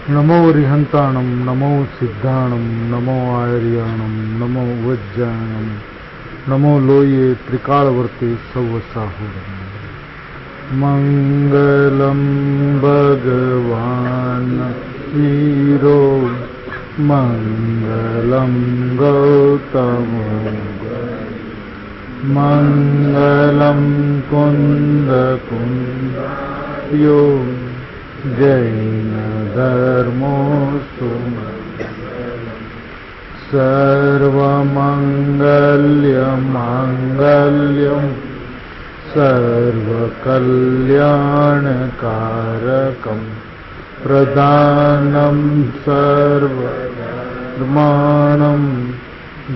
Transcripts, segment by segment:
नमो रिहंताणं नमो सिद्धाणं नमो आर्याणं नमो वज्जाणं नमो लोये त्रिकालवर्ते सवसाहुरम् मंगलम भगवान वीरो मंगलम गौतमो मंगलम कुंद कुंदयो जैन धर्मोऽस्तु सर्वमंगल्यमांगल्यं सर्वकल्याणकारकं प्रदानं सर्वधर्माणां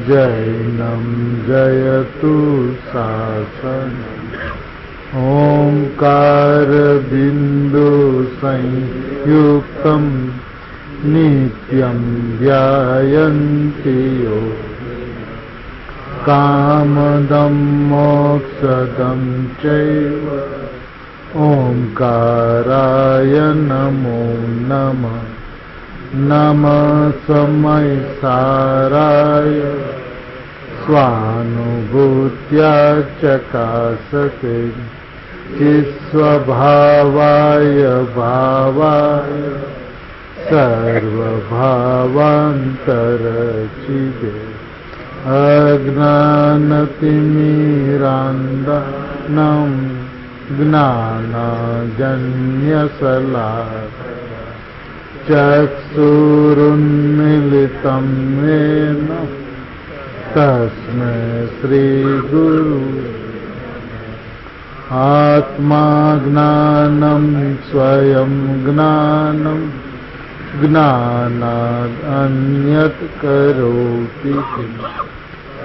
जैनं जयतु शासनम् ओंकार बिंदु संयुक्तं नित्यं ध्यायन्ति योगिनः कामदं मोक्षदं चैव ओंकाराय नमो नमः नमः समयसाराय स्वानुभूत्या चकासते चित्स्वभावाय भावाय सर्वभावान्तरचिदे अज्ञानतिमिरान्धनं ज्ञानाञ्जनशलाकया चक्षुरुन्मीलितं येन तस्मै श्रीगुरु आत्मा ज्ञानं स्वयं ज्ञानं ज्ञानाद् अन्यत् करोति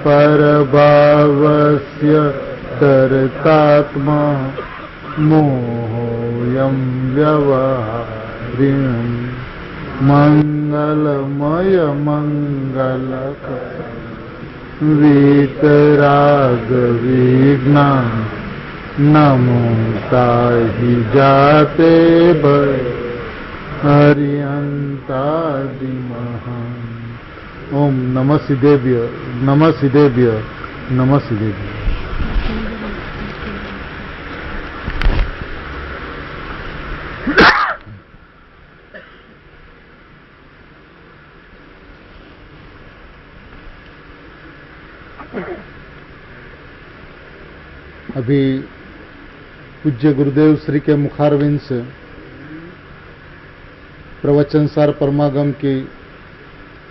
परभावस्य तरतात्मा मोहोऽयं व्यवहारिणं मंगलमय मंगलकर वीतराग विज्ञान नमो ताहि जाते भय हरियंतादिमः। ओम नमः सिद्धेभ्य नमः सिद्धेभ्य नमः सिद्धेभ्य। अभी पूज्य गुरुदेव श्री के मुखारविंद से प्रवचनसार परमागम की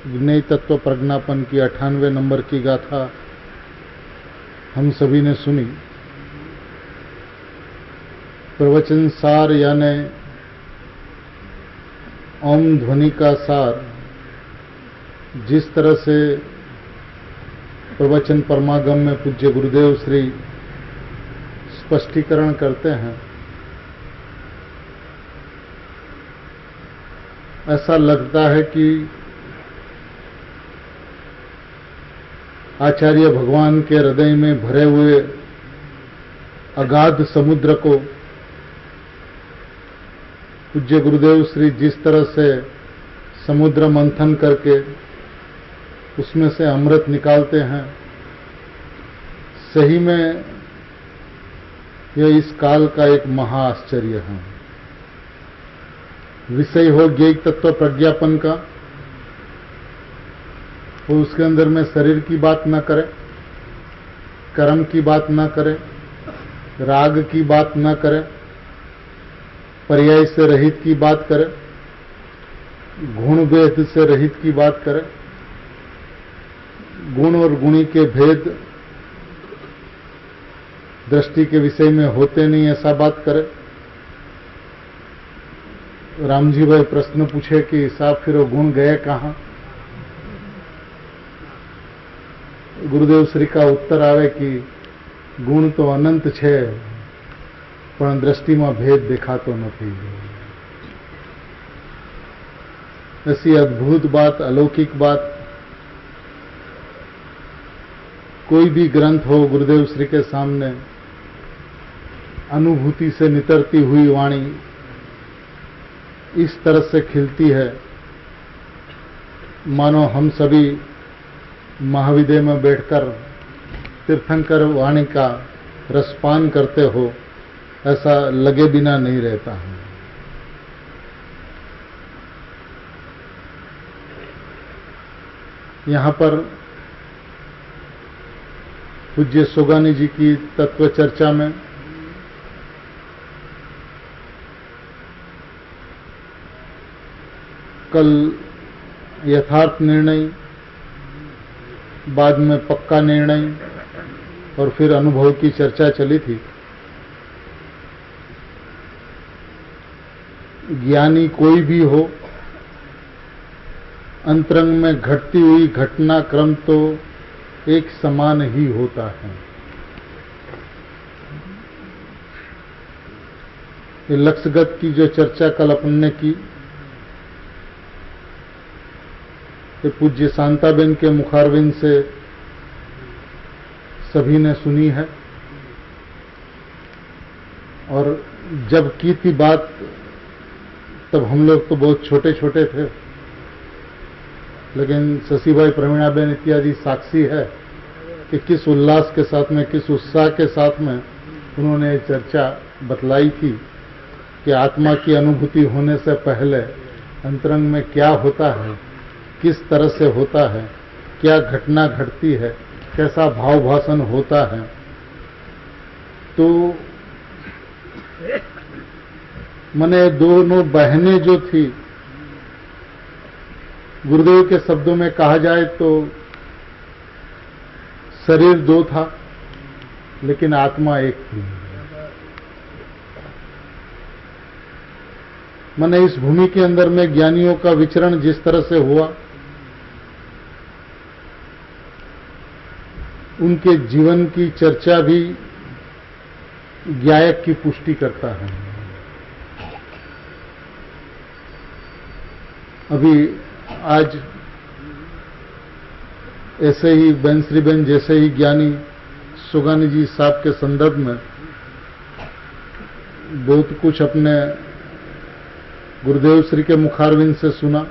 ज्ञेय तत्व प्रज्ञापन की 98वें नंबर की गाथा हम सभी ने सुनी। प्रवचनसार यानी ओम ध्वनि का सार जिस तरह से प्रवचन परमागम में पूज्य गुरुदेव श्री स्पष्टीकरण करते हैं, ऐसा लगता है कि आचार्य भगवान के हृदय में भरे हुए अगाध समुद्र को पूज्य गुरुदेव श्री जिस तरह से समुद्र मंथन करके उसमें से अमृत निकालते हैं, सही में यह इस काल का एक महा आश्चर्य है। विषय हो ज्ञेय तत्व प्रज्ञापन का, वो उसके अंदर में शरीर की बात ना करे, कर्म की बात ना करे, राग की बात ना करे, पर्याय से रहित की बात करे, गुण भेद से रहित की बात करे, गुण और गुणी के भेद दृष्टि के विषय में होते नहीं ऐसा बात करे। राम जी भाई प्रश्न पूछे कि साहब फिर वो गुण गए कहाँ? गुरुदेव श्री का उत्तर आवे कि गुण तो अनंत छे पण दृष्टि में भेद देखातो नहीं। ऐसी अद्भुत बात, अलौकिक बात कोई भी ग्रंथ हो गुरुदेव श्री के सामने अनुभूति से नितरती हुई वाणी इस तरह से खिलती है मानो हम सभी महाविद्य में बैठकर तीर्थंकर वाणी का रसपान करते हो, ऐसा लगे बिना नहीं रहता है। यहाँ पर पूज्य सोगानी जी की तत्व चर्चा में कल यथार्थ निर्णय, बाद में पक्का निर्णय और फिर अनुभव की चर्चा चली थी। ज्ञानी कोई भी हो, अंतरंग में घटती हुई घटनाक्रम तो एक समान ही होता है। ये लक्ष्यगत की जो चर्चा कल अपन ने की, ये पूज्य शांताबेन के मुखारविंद से सभी ने सुनी है। और जब की थी बात तब हम लोग तो बहुत छोटे छोटे थे, लेकिन शशिभाई, प्रवीणाबेन इत्यादि साक्षी है कि किस उल्लास के साथ में, किस उत्साह के साथ में उन्होंने ये चर्चा बतलाई थी कि आत्मा की अनुभूति होने से पहले अंतरंग में क्या होता है, किस तरह से होता है, क्या घटना घटती है, कैसा भाव भाषण होता है। तो मने दोनों बहनें जो थी, गुरुदेव के शब्दों में कहा जाए तो शरीर दो था लेकिन आत्मा एक थी। मने इस भूमि के अंदर में ज्ञानियों का विचरण जिस तरह से हुआ, उनके जीवन की चर्चा भी ज्ञायक की पुष्टि करता है। अभी आज ऐसे ही श्रीबेन जैसे ही ज्ञानी सोगानी जी साहब के संदर्भ में बहुत कुछ अपने गुरुदेव श्री के मुखारविंद से सुना।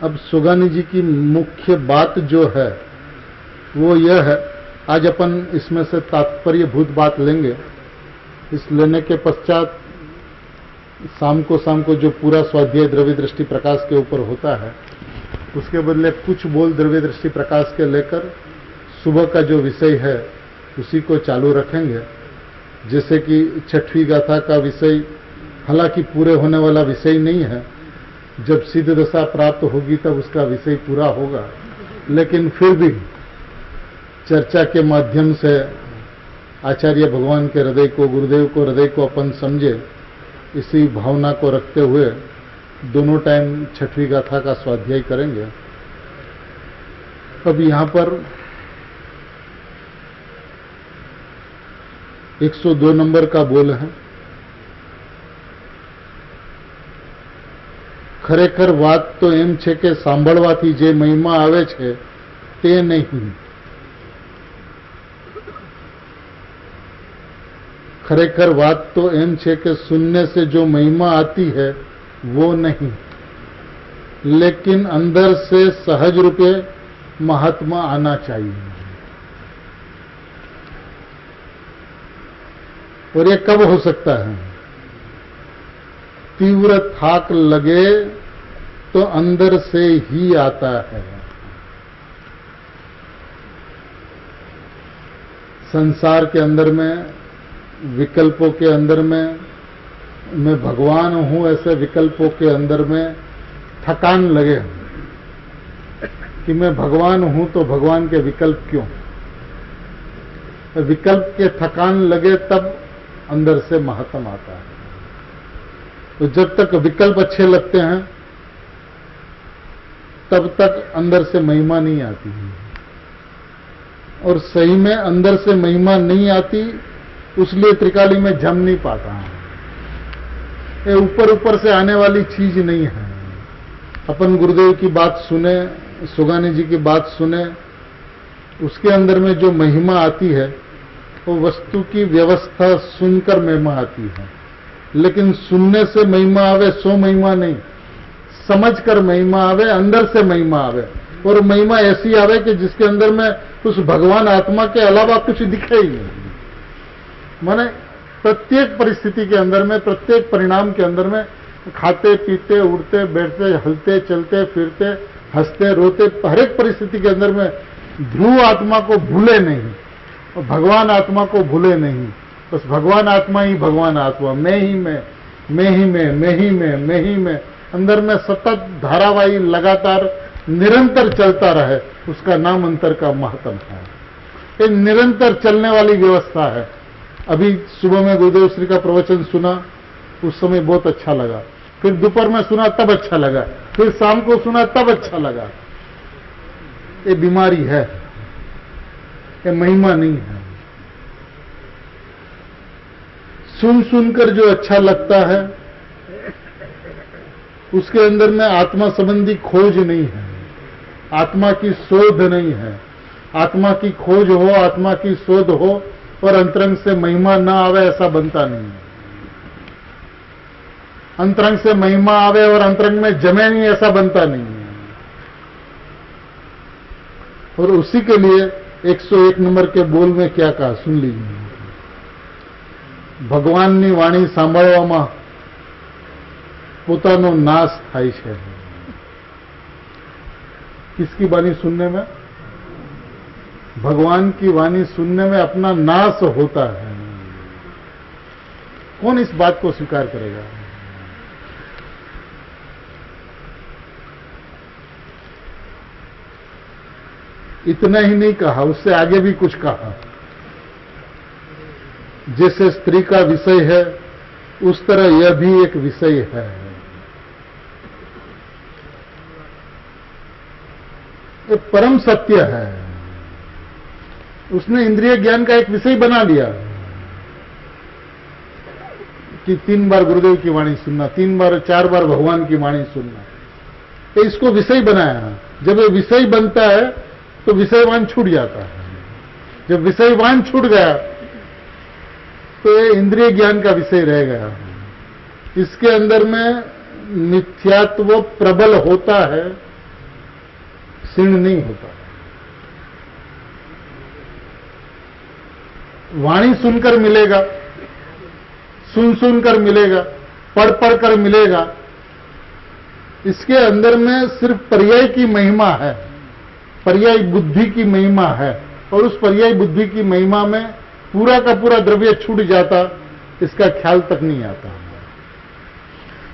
अब सोगानी जी की मुख्य बात जो है वो यह है, आज अपन इसमें से तात्पर्यभूत बात लेंगे। इस लेने के पश्चात शाम को जो पूरा स्वाध्याय द्रव्य दृष्टि प्रकाश के ऊपर होता है, उसके बदले कुछ बोल द्रव्य दृष्टि प्रकाश के लेकर सुबह का जो विषय है उसी को चालू रखेंगे। जैसे कि छठवीं गाथा का विषय हालांकि पूरे होने वाला विषय नहीं है, जब सिद्ध दशा प्राप्त होगी तब उसका विषय पूरा होगा, लेकिन फिर भी चर्चा के माध्यम से आचार्य भगवान के हृदय को, गुरुदेव को हृदय को अपन समझे, इसी भावना को रखते हुए दोनों टाइम छठवीं गाथा का स्वाध्याय करेंगे। अब यहां पर 102 नंबर का बोल है। खरेखर વાત તો એમ છે કે સાંભળવાથી જે મહિમા આવે છે તે નહીં। खरेखर बात तो एम छे कि सुनने से जो महिमा आती है वो नहीं, लेकिन अंदर से सहज रूपे महात्मा आना चाहिए। और ये कब हो सकता है? तीव्र थाक लगे तो अंदर से ही आता है। संसार के अंदर में, विकल्पों के अंदर में मैं भगवान हूं, ऐसे विकल्पों के अंदर में थकान लगे कि मैं भगवान हूं तो भगवान के विकल्प क्यों? विकल्प के थकान लगे तब अंदर से महत्व आता है। तो जब तक विकल्प अच्छे लगते हैं तब तक अंदर से महिमा नहीं आती है। और सही में अंदर से महिमा नहीं आती, उसलिए त्रिकाली में जम नहीं पाता है। ये ऊपर ऊपर से आने वाली चीज नहीं है। अपन गुरुदेव की बात सुने, सोगानी जी की बात सुने, उसके अंदर में जो महिमा आती है वो वस्तु की व्यवस्था सुनकर महिमा आती है। लेकिन सुनने से महिमा आवे सो महिमा नहीं, समझ कर महिमा आवे, अंदर से महिमा आवे, और महिमा ऐसी आवे कि जिसके अंदर में उस भगवान आत्मा के अलावा कुछ दिखे ही नहीं। माने प्रत्येक परिस्थिति के अंदर में, प्रत्येक परिणाम के अंदर में, खाते पीते उड़ते बैठते हलते चलते फिरते हंसते रोते, हर एक परिस्थिति के अंदर में ध्रुव आत्मा को भूले नहीं और भगवान आत्मा को भूले नहीं। बस भगवान आत्मा ही भगवान आत्मा, मैं ही मैं, मैं ही मैं, मैं ही मैं, मैं ही मैं, अंदर में सतत धारावाही लगातार निरंतर चलता रहे, उसका नाम अंतर का महत्व है। ये निरंतर चलने वाली व्यवस्था है। अभी सुबह में गुरुदेव श्री का प्रवचन सुना, उस समय बहुत अच्छा लगा, फिर दोपहर में सुना तब अच्छा लगा, फिर शाम को सुना तब अच्छा लगा। ये बीमारी है, ये महिमा नहीं है। सुन सुनकर जो अच्छा लगता है उसके अंदर में आत्मा संबंधी खोज नहीं है, आत्मा की शोध नहीं है। आत्मा की खोज हो, आत्मा की शोध हो और अंतरंग से महिमा ना आवे, ऐसा बनता नहीं है। अंतरंग से महिमा आवे और अंतरंग में जमे नहीं, ऐसा बनता नहीं है। और उसी के लिए 101 नंबर के बोल में क्या कहा सुन लीजिए। ભગવાનની વાણી સાંભળવામાં પોતાનો નાશ થાય છે। किसकी वाणी सुनने में? भगवान की वाणी सुनने में अपना नाश होता है। कौन इस बात को स्वीकार करेगा? इतना ही नहीं कहा, उससे आगे भी कुछ कहा। जैसे स्त्री का विषय है उस तरह यह भी एक विषय है। ये परम सत्य है। उसने इंद्रिय ज्ञान का एक विषय बना लिया कि 3 बार गुरुदेव की वाणी सुनना, 3 बार 4 बार भगवान की वाणी सुनना, ये इसको विषय बनाया। जब ये विषय बनता है तो विषयवान छूट जाता है। जब विषयवान छूट गया तो ये इंद्रिय ज्ञान का विषय रह गया। इसके अंदर में मिथ्यात्व प्रबल होता है, क्षीण नहीं होता। वाणी सुनकर मिलेगा, सुन सुनकर मिलेगा, पढ़ पढ़ कर मिलेगा। इसके अंदर में सिर्फ पर्याय की महिमा है, पर्याय बुद्धि की महिमा है, और उस पर्याय बुद्धि की महिमा में पूरा का पूरा द्रव्य छूट जाता, इसका ख्याल तक नहीं आता।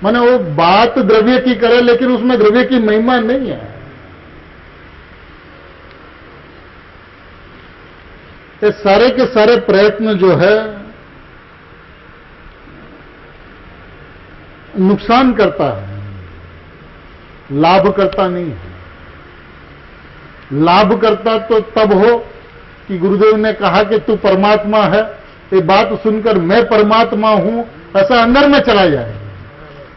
माने वो बात द्रव्य की करे लेकिन उसमें द्रव्य की महिमा नहीं है। ये सारे के सारे प्रयत्न जो है नुकसान करता है, लाभ करता नहीं है। लाभ करता तो तब हो कि गुरुदेव ने कहा कि तू परमात्मा है, ये बात सुनकर मैं परमात्मा हूं ऐसा अंदर में चला जाए,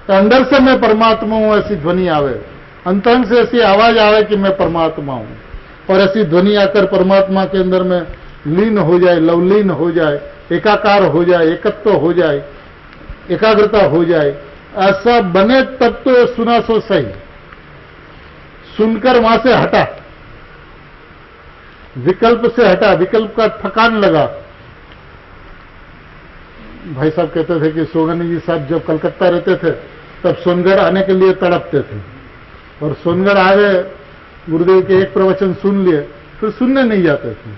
तो अंदर से मैं परमात्मा हूं ऐसी ध्वनि आवे, अंतरंग से ऐसी आवाज आवे कि मैं परमात्मा हूं, और ऐसी ध्वनि आकर परमात्मा के अंदर में लीन हो जाए, लवलीन हो जाए, एकाकार हो जाए, एकत्व हो जाए, एकाग्रता हो जाए। ऐसा बने तब तो सुना सो सही। सुनकर वहां से हटा, विकल्प से हटा, विकल्प का थकान लगा। भाई साहब कहते थे कि सोगनी जी साहब जब कलकत्ता रहते थे तब सोनगढ़ आने के लिए तड़पते थे, और सोनगढ़ आ गए, गुरुदेव के एक प्रवचन सुन लिए, फिर सुनने नहीं जाते थे।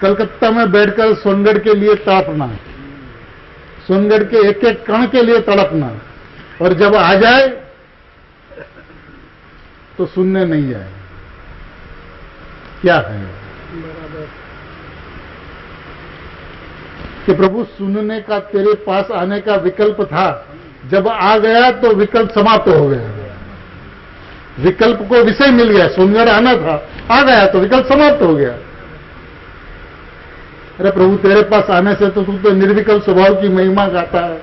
कलकत्ता में बैठकर सोनगढ़ के लिए तड़पना, सोनगढ़ के एक एक कण के लिए तड़पना, और जब आ जाए तो सुनने नहीं जाए। क्या है कि प्रभु सुनने का तेरे पास आने का विकल्प था, जब आ गया तो विकल्प समाप्त हो गया। विकल्प को विषय मिल गया, सोनगढ़ आना था, आ गया तो विकल्प समाप्त हो गया। अरे प्रभु तेरे पास आने से तो तू तो निर्विकल्प स्वभाव की महिमा गाता है,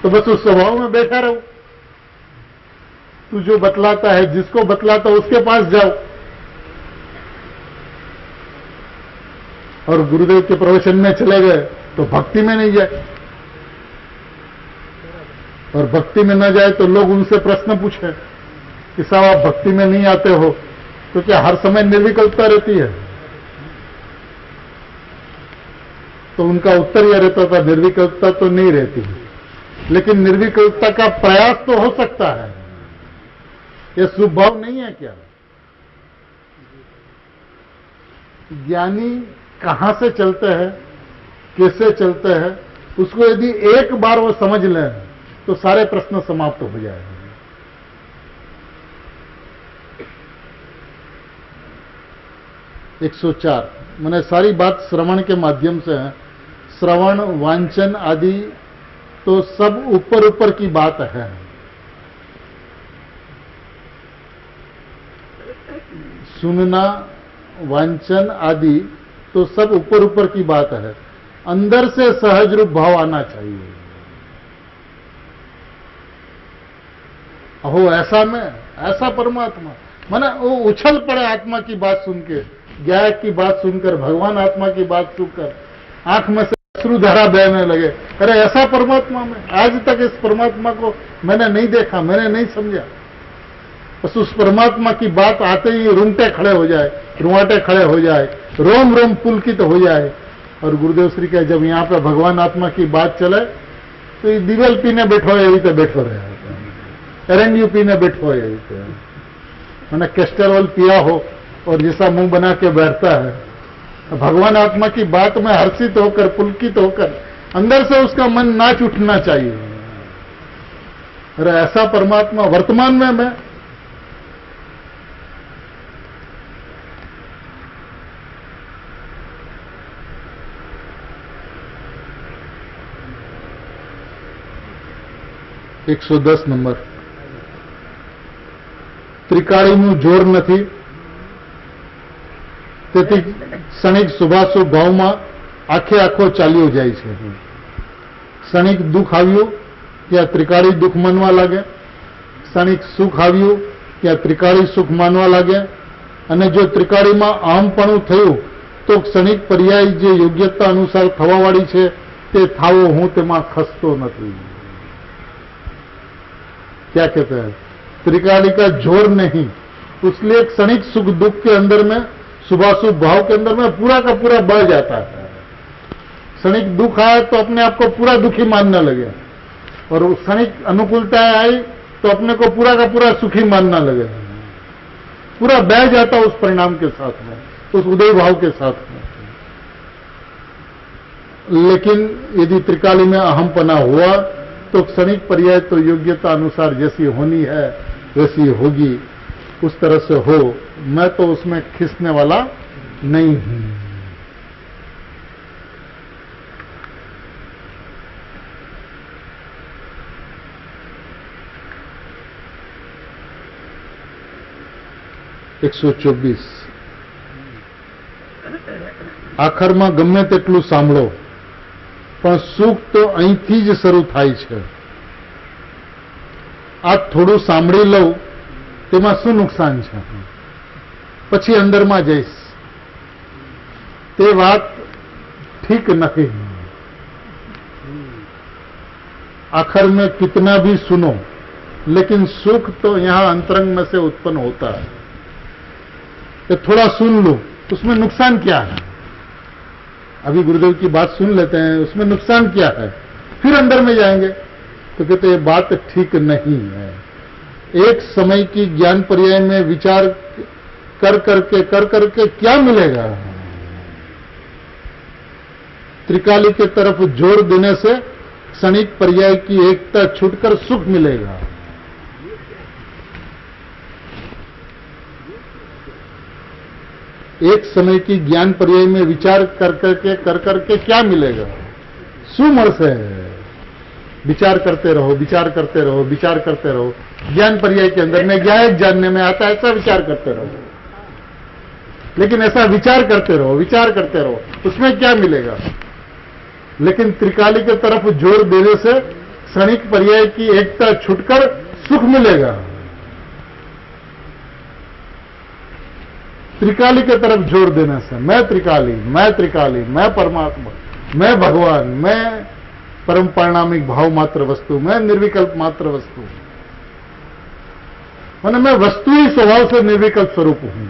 तो बस उस स्वभाव में बैठा रहो। तू जो बतलाता है, जिसको बतलाता है उसके पास जाओ। और गुरुदेव के प्रवचन में चले गए तो भक्ति में नहीं जाए। और भक्ति में न जाए तो लोग उनसे प्रश्न पूछे कि साहब आप भक्ति में नहीं आते हो तो क्या हर समय निर्विकल्पता रहती है? तो उनका उत्तर यह रहता था, निर्विकल्पता तो नहीं रहती, लेकिन निर्विकल्पता का प्रयास तो हो सकता है। यह शुभ भाव नहीं है क्या? ज्ञानी कहां से चलते हैं, कैसे चलते हैं, उसको यदि एक बार वो समझ लें तो सारे प्रश्न समाप्त हो जाएंगे। एक 104 मैंने सारी बात श्रवण के माध्यम से है। श्रवण वांचन आदि तो सब ऊपर ऊपर की बात है। सुनना वांचन आदि तो सब ऊपर ऊपर की बात है, अंदर से सहज रूप भाव आना चाहिए। अहो ऐसा में ऐसा परमात्मा, माना वो उछल पड़े आत्मा की बात सुन के, गायक की बात सुनकर, भगवान आत्मा की बात सुनकर आंख में से अश्रुधारा बहने लगे। अरे ऐसा परमात्मा में आज तक इस परमात्मा को मैंने नहीं देखा, मैंने नहीं समझा। बस उस परमात्मा की बात आते ही रूंगटे खड़े हो जाए, रुआटे खड़े हो जाए, रोम रोम पुलकित हो जाए। और गुरुदेव श्री कहे जब यहां पर भगवान आत्मा की बात चले तो ये दिवेल पीने बैठो यही तो बैठो रहे, एरंडियो पीने बैठो यही तो, मैंने कैस्टर ऑयल पिया हो और जैसा मुंह बना के बैठता है। भगवान आत्मा की बात में हर्षित होकर, पुलकित होकर, अंदर से उसका मन नाच उठना चाहिए। अरे ऐसा परमात्मा वर्तमान में मैं एक 110 नंबर ત્રિકાળીનું જોર નથી તેથી ક્ષણિક શુભાશુભ ભાવમાં આખે આખો ચાલ્યો જાય છે। ક્ષણિક દુઃખ આવ્યું ત્યાં ત્રિકાળી દુઃખ માનવા લાગે, ક્ષણિક સુખ આવ્યું ત્યાં ત્રિકાળી સુખ માનવા લાગે। અને જો ત્રિકાળીમાં અહમપણું થયું તો ક્ષણિક પર્યાય જે યોગ્યતા અનુસાર થવાવાળી છે તે થાવો હું તેમાં ખસતો નથી। क्या कहते हैं? त्रिकाली का जोर नहीं, उसलिए क्षणिक सुख दुख के अंदर में, शुभाशुभ भाव के अंदर में पूरा का पूरा बढ़ जाता है। क्षणिक दुख आए तो अपने आप को पूरा दुखी मानने लगे, और क्षणिक अनुकूलता आई तो अपने को पूरा का पूरा सुखी मानना लगे। पूरा बह जाता उस परिणाम के साथ में, उस उदय भाव के साथ में। लेकिन यदि त्रिकाली में अहमपना हुआ तो क्षणिक पर्याय तो योग्यता अनुसार जैसी होनी है वैसी होगी, उस तरह से हो। मैं तो उसमें खिसने वाला नहीं हूं। एक 124 આખરમાં ગમે તેટલું સાંભળો પણ સુખ તો અહીંથી જ શરૂ થાય છે। આ થોડું સાંભળી લઉં તેમાં શું નુકસાન છે, પછી અંદરમાં જઈશ, તે વાત ठीक नहीं। आखिर में कितना भी सुनो, लेकिन सुख तो यहां अंतरंग में से उत्पन्न होता है। तो थोड़ा सुन लो, उसमें नुकसान क्या है? अभी गुरुदेव की बात सुन लेते हैं, उसमें नुकसान क्या है, फिर अंदर में जाएंगे तो कहते ये बात ठीक नहीं है। एक समय की ज्ञान पर्याय में विचार कर करके क्या मिलेगा? त्रिकाली के तरफ जोर देने से क्षणिक पर्याय की एकता छूटकर सुख मिलेगा। एक समय की ज्ञान पर्याय में विचार कर करके क्या मिलेगा? सुमर से विचार करते रहो, विचार करते रहो, विचार करते रहो। ज्ञान पर्याय के अंदर में ज्ञायक जानने में आता है, ऐसा विचार करते रहो। लेकिन ऐसा विचार करते रहो, विचार करते रहो, उसमें क्या मिलेगा? लेकिन त्रिकाली के तरफ जोर देने से क्षणिक पर्याय की एकता छूटकर सुख मिलेगा। त्रिकाली के तरफ जोर देने से मैं त्रिकाली, मैं त्रिकाली, मैं परमात्मा, मैं भगवान, मैं परम परिणामिक भाव मात्र वस्तु, मैं निर्विकल्प मात्र वस्तु हूं। माने मैं वस्तु ही स्वभाव से निर्विकल्प स्वरूप हूं।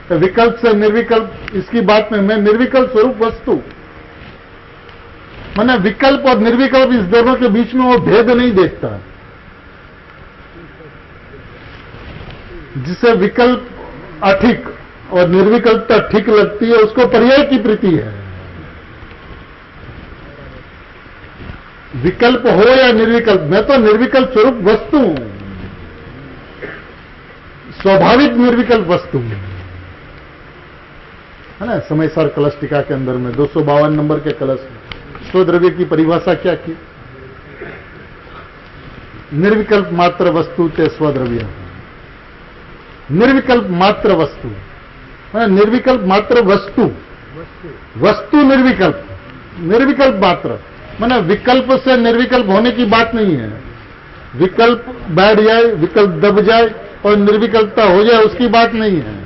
तो विकल्प से निर्विकल्प इसकी बात में मैं निर्विकल्प स्वरूप वस्तु। माने विकल्प और निर्विकल्प इस दोनों के बीच में वो भेद नहीं देखता। जिसे विकल्प अठिक और निर्विकल्पता ठीक लगती है उसको पर्याय की प्रीति है। विकल्प हो या निर्विकल्प, मैं तो निर्विकल्प स्वरूप वस्तु हूं, स्वाभाविक निर्विकल्प वस्तु हूं, है ना। समयसार कलश टीका के अंदर में 252 नंबर के कलश में स्वद्रव्य की परिभाषा क्या की? निर्विकल्प मात्र वस्तु ते स्वद्रव्य। निर्विकल्प मात्र वस्तु, निर्विकल्प मात्र वस्तु, वस्तु निर्विकल्प, निर्विकल्प मात्र। माने विकल्प से निर्विकल्प होने की बात नहीं है। विकल्प बैठ जाए, विकल्प दब जाए और निर्विकल्पता हो जाए उसकी बात नहीं है।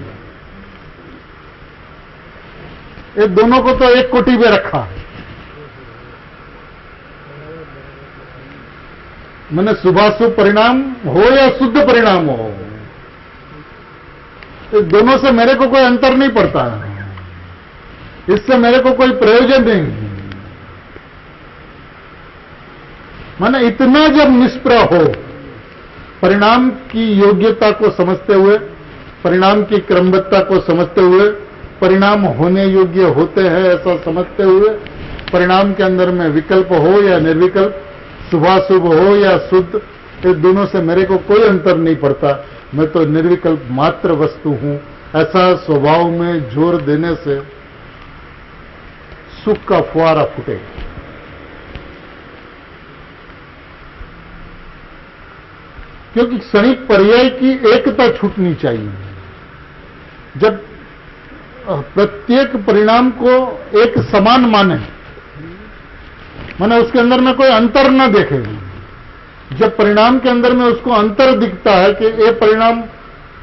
ये दोनों को तो एक कोटि में रखा। माने शुभाशुभ परिणाम हो या शुद्ध परिणाम हो, इस दोनों से मेरे को कोई अंतर नहीं पड़ता है। इससे मेरे को कोई प्रयोजन नहीं। माने इतना जब निष्प्रह हो, परिणाम की योग्यता को समझते हुए, परिणाम की क्रमबद्धता को समझते हुए, परिणाम होने योग्य होते हैं ऐसा समझते हुए, परिणाम के अंदर में विकल्प हो या निर्विकल्प, शुभाशुभ हो या शुद्ध, इस दोनों से मेरे को कोई अंतर नहीं पड़ता। मैं तो निर्विकल्प मात्र वस्तु हूं, ऐसा स्वभाव में जोर देने से सुख का फुहारा फूटेगा। क्योंकि क्षणिक पर्याय की एकता छूटनी चाहिए। जब प्रत्येक परिणाम को एक समान माने, माने उसके अंदर में कोई अंतर न देखे। जब परिणाम के अंदर में उसको अंतर दिखता है कि ये परिणाम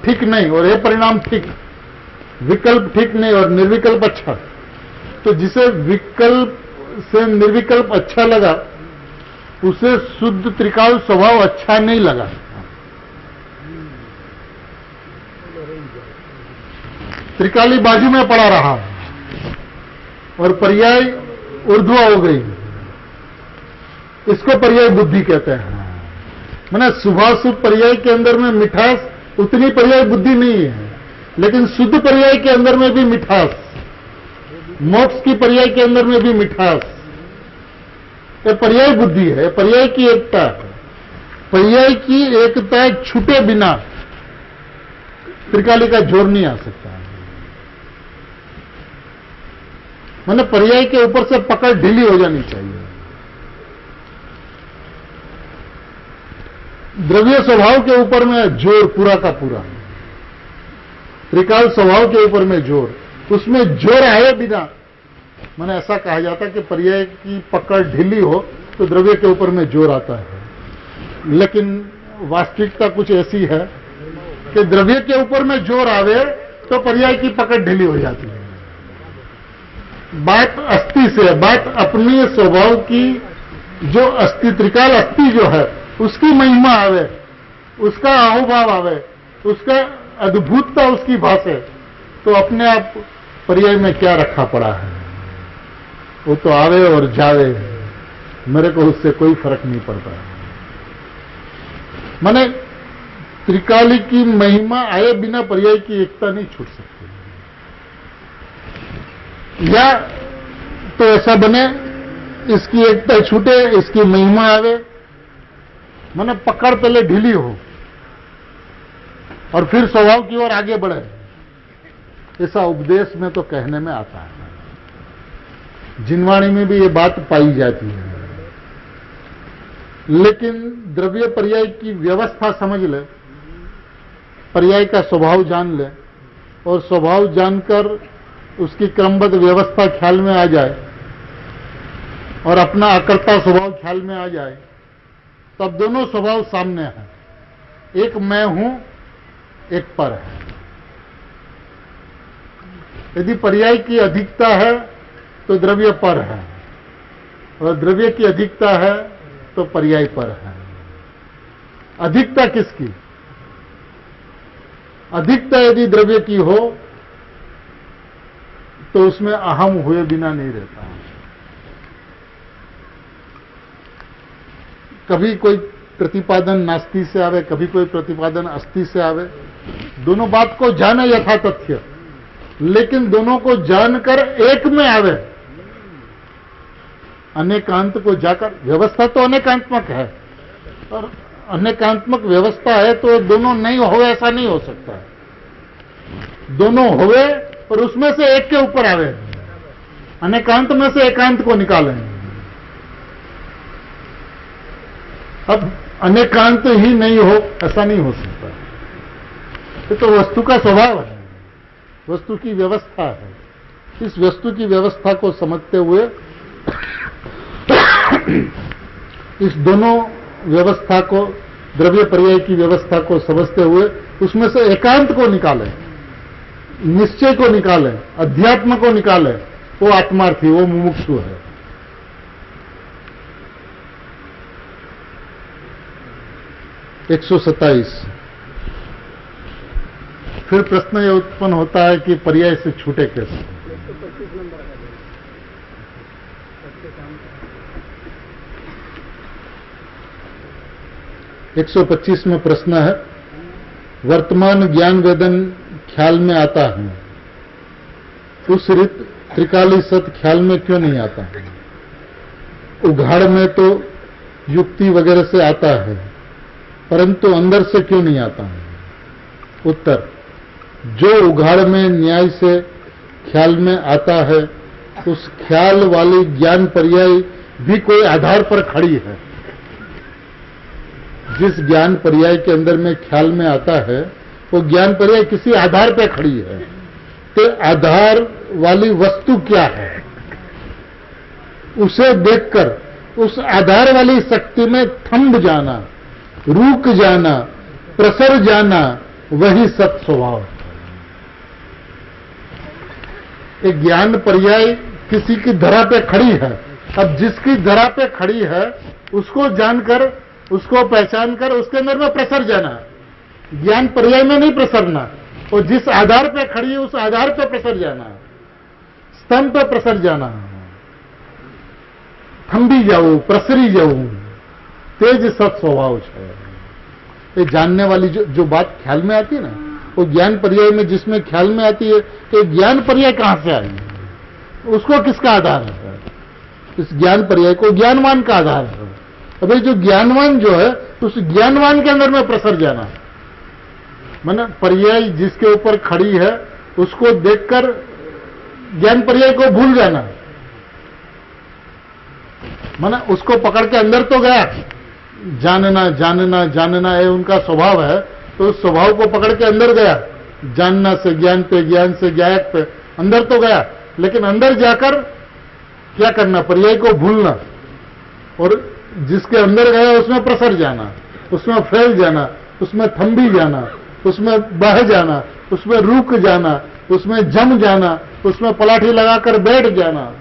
ठीक नहीं और ये परिणाम ठीक, विकल्प ठीक नहीं और निर्विकल्प अच्छा, तो जिसे विकल्प से निर्विकल्प अच्छा लगा उसे शुद्ध त्रिकाल स्वभाव अच्छा नहीं लगा। त्रिकाली बाजू में पड़ा रहा और पर्याय ऊर्ध्व हो गई, इसको पर्याय बुद्धि कहते हैं। माने शुभाशुभ पर्याय के अंदर में मिठास उतनी पर्याय बुद्धि नहीं है, लेकिन शुद्ध पर्याय के अंदर में भी मिठास, मोक्ष की पर्याय के अंदर में भी मिठास, ये पर्याय बुद्धि है, पर्याय की एकता। पर्याय की एकता छूटे बिना त्रिकाली का जोर नहीं आ सकता। माने पर्याय के ऊपर से पकड़ ढीली हो जानी चाहिए। द्रव्य स्वभाव के ऊपर में जोर पूरा का पूरा, त्रिकाल स्वभाव के ऊपर में जोर, उसमें जोर आए बिना, माने ऐसा कहा जाता है कि पर्याय की पकड़ ढीली हो तो द्रव्य के ऊपर में जोर आता है। लेकिन वास्तविकता कुछ ऐसी है कि द्रव्य के ऊपर में जोर आवे तो पर्याय की पकड़ ढीली हो जाती है। बात अस्थि से, बात अपने स्वभाव की, जो अस्थि त्रिकाल अस्थि जो है उसकी महिमा आवे, उसका अहोभाव आवे, उसका अद्भुतता उसकी भाषे, तो अपने आप पर्याय में क्या रखा पड़ा है, वो तो आवे और जावे, मेरे को उससे कोई फर्क नहीं पड़ता। माने त्रिकाली की महिमा आए बिना पर्याय की एकता नहीं छूट सकती। या तो ऐसा बने इसकी एकता छूटे, इसकी महिमा आवे, माने पकड़ पहले ढीली हो और फिर स्वभाव की ओर आगे बढ़े, ऐसा उपदेश में तो कहने में आता है। जिनवाणी में भी ये बात पाई जाती है। लेकिन द्रव्य पर्याय की व्यवस्था समझ ले, पर्याय का स्वभाव जान ले और स्वभाव जानकर उसकी क्रमबद्ध व्यवस्था ख्याल में आ जाए और अपना अकर्ता स्वभाव ख्याल में आ जाए, तब दोनों स्वभाव सामने हैं। एक मैं हूं, एक पर है। यदि पर्याय की अधिकता है तो द्रव्य पर है, और द्रव्य की अधिकता है तो पर्याय पर है। अधिकता किसकी? अधिकता यदि द्रव्य की हो तो उसमें अहम हुए बिना नहीं रहता। कभी कोई प्रतिपादन नास्ति से आवे, कभी कोई प्रतिपादन अस्ति से आवे। दोनों बात को जाने यथा तथ्य, लेकिन दोनों को जानकर एक में आवे। अनेकांत को जाकर, व्यवस्था तो अनेकांत्मक है, और अनेकांत्मक व्यवस्था है तो दोनों नहीं होवे ऐसा नहीं हो सकता है। दोनों होवे और उसमें से एक के ऊपर आवे। अनेकांत में से एकांत को निकालें। अब अनेकांत ही नहीं हो ऐसा नहीं हो सकता। ये तो वस्तु का स्वभाव है, वस्तु की व्यवस्था है। इस वस्तु की व्यवस्था को समझते हुए इस दोनों व्यवस्था को, द्रव्य पर्याय की व्यवस्था को समझते हुए उसमें से एकांत को निकालें, निश्चय को निकालें, अध्यात्म को निकालें, वो आत्मार्थी, वो मुमुक्षु है। एक 127। फिर प्रश्न यह उत्पन्न होता है कि पर्याय से छूटे कैसे। 125 में प्रश्न है, वर्तमान ज्ञान वेदन ख्याल में आता है, उस रीत त्रिकाली सत ख्याल में क्यों नहीं आता? उघाड़ में तो युक्ति वगैरह से आता है, परंतु अंदर से क्यों नहीं आता है? उत्तर, जो उघाड़ में न्याय से ख्याल में आता है, उस ख्याल वाली ज्ञान पर्याय भी कोई आधार पर खड़ी है। जिस ज्ञान पर्याय के अंदर में ख्याल में आता है, वो ज्ञान पर्याय किसी आधार पर खड़ी है। तो आधार वाली वस्तु क्या है, उसे देखकर उस आधार वाली शक्ति में थंब जाना, रुक जाना, प्रसर जाना, वही सत स्वभाव है। एक ज्ञान पर्याय किसी की धरा पे खड़ी है। अब जिसकी धरा पे खड़ी है उसको जानकर, उसको पहचान कर उसके अंदर में प्रसर जाना, ज्ञान पर्याय में नहीं प्रसरना। और जिस आधार पे खड़ी है उस आधार पे प्रसर जाना, स्तंभ पे प्रसर जाना, थंबी जाऊं, प्रसरी जाऊं, तेज सत स्वभाव है। ये जानने वाली जो बात ख्याल में आती है ना, वो ज्ञान पर्याय में जिसमें ख्याल में आती है, तो ज्ञान पर्याय कहां से आई, उसको किसका आधार है? इस ज्ञान पर्याय को ज्ञानवान का आधार है। अभी जो ज्ञानवान जो है, उस ज्ञानवान के अंदर में प्रसर जाना, माने पर्याय जिसके ऊपर खड़ी है उसको देखकर ज्ञान पर्याय को भूल जाना, माने उसको पकड़ के अंदर तो गया। जानना जानना जानना है उनका स्वभाव है, तो उस स्वभाव को पकड़ के अंदर गया। जानना से ज्ञान पे, ज्ञान से ज्ञायक पे, अंदर तो गया। लेकिन अंदर जाकर क्या करना? पर्याय को भूलना, और जिसके अंदर गया उसमें प्रसर जाना, उसमें फैल जाना, उसमें थंबी जाना, उसमें बह जाना, उसमें रुक जाना, उसमें जम जाना, उसमें पलाठी लगाकर बैठ जाना।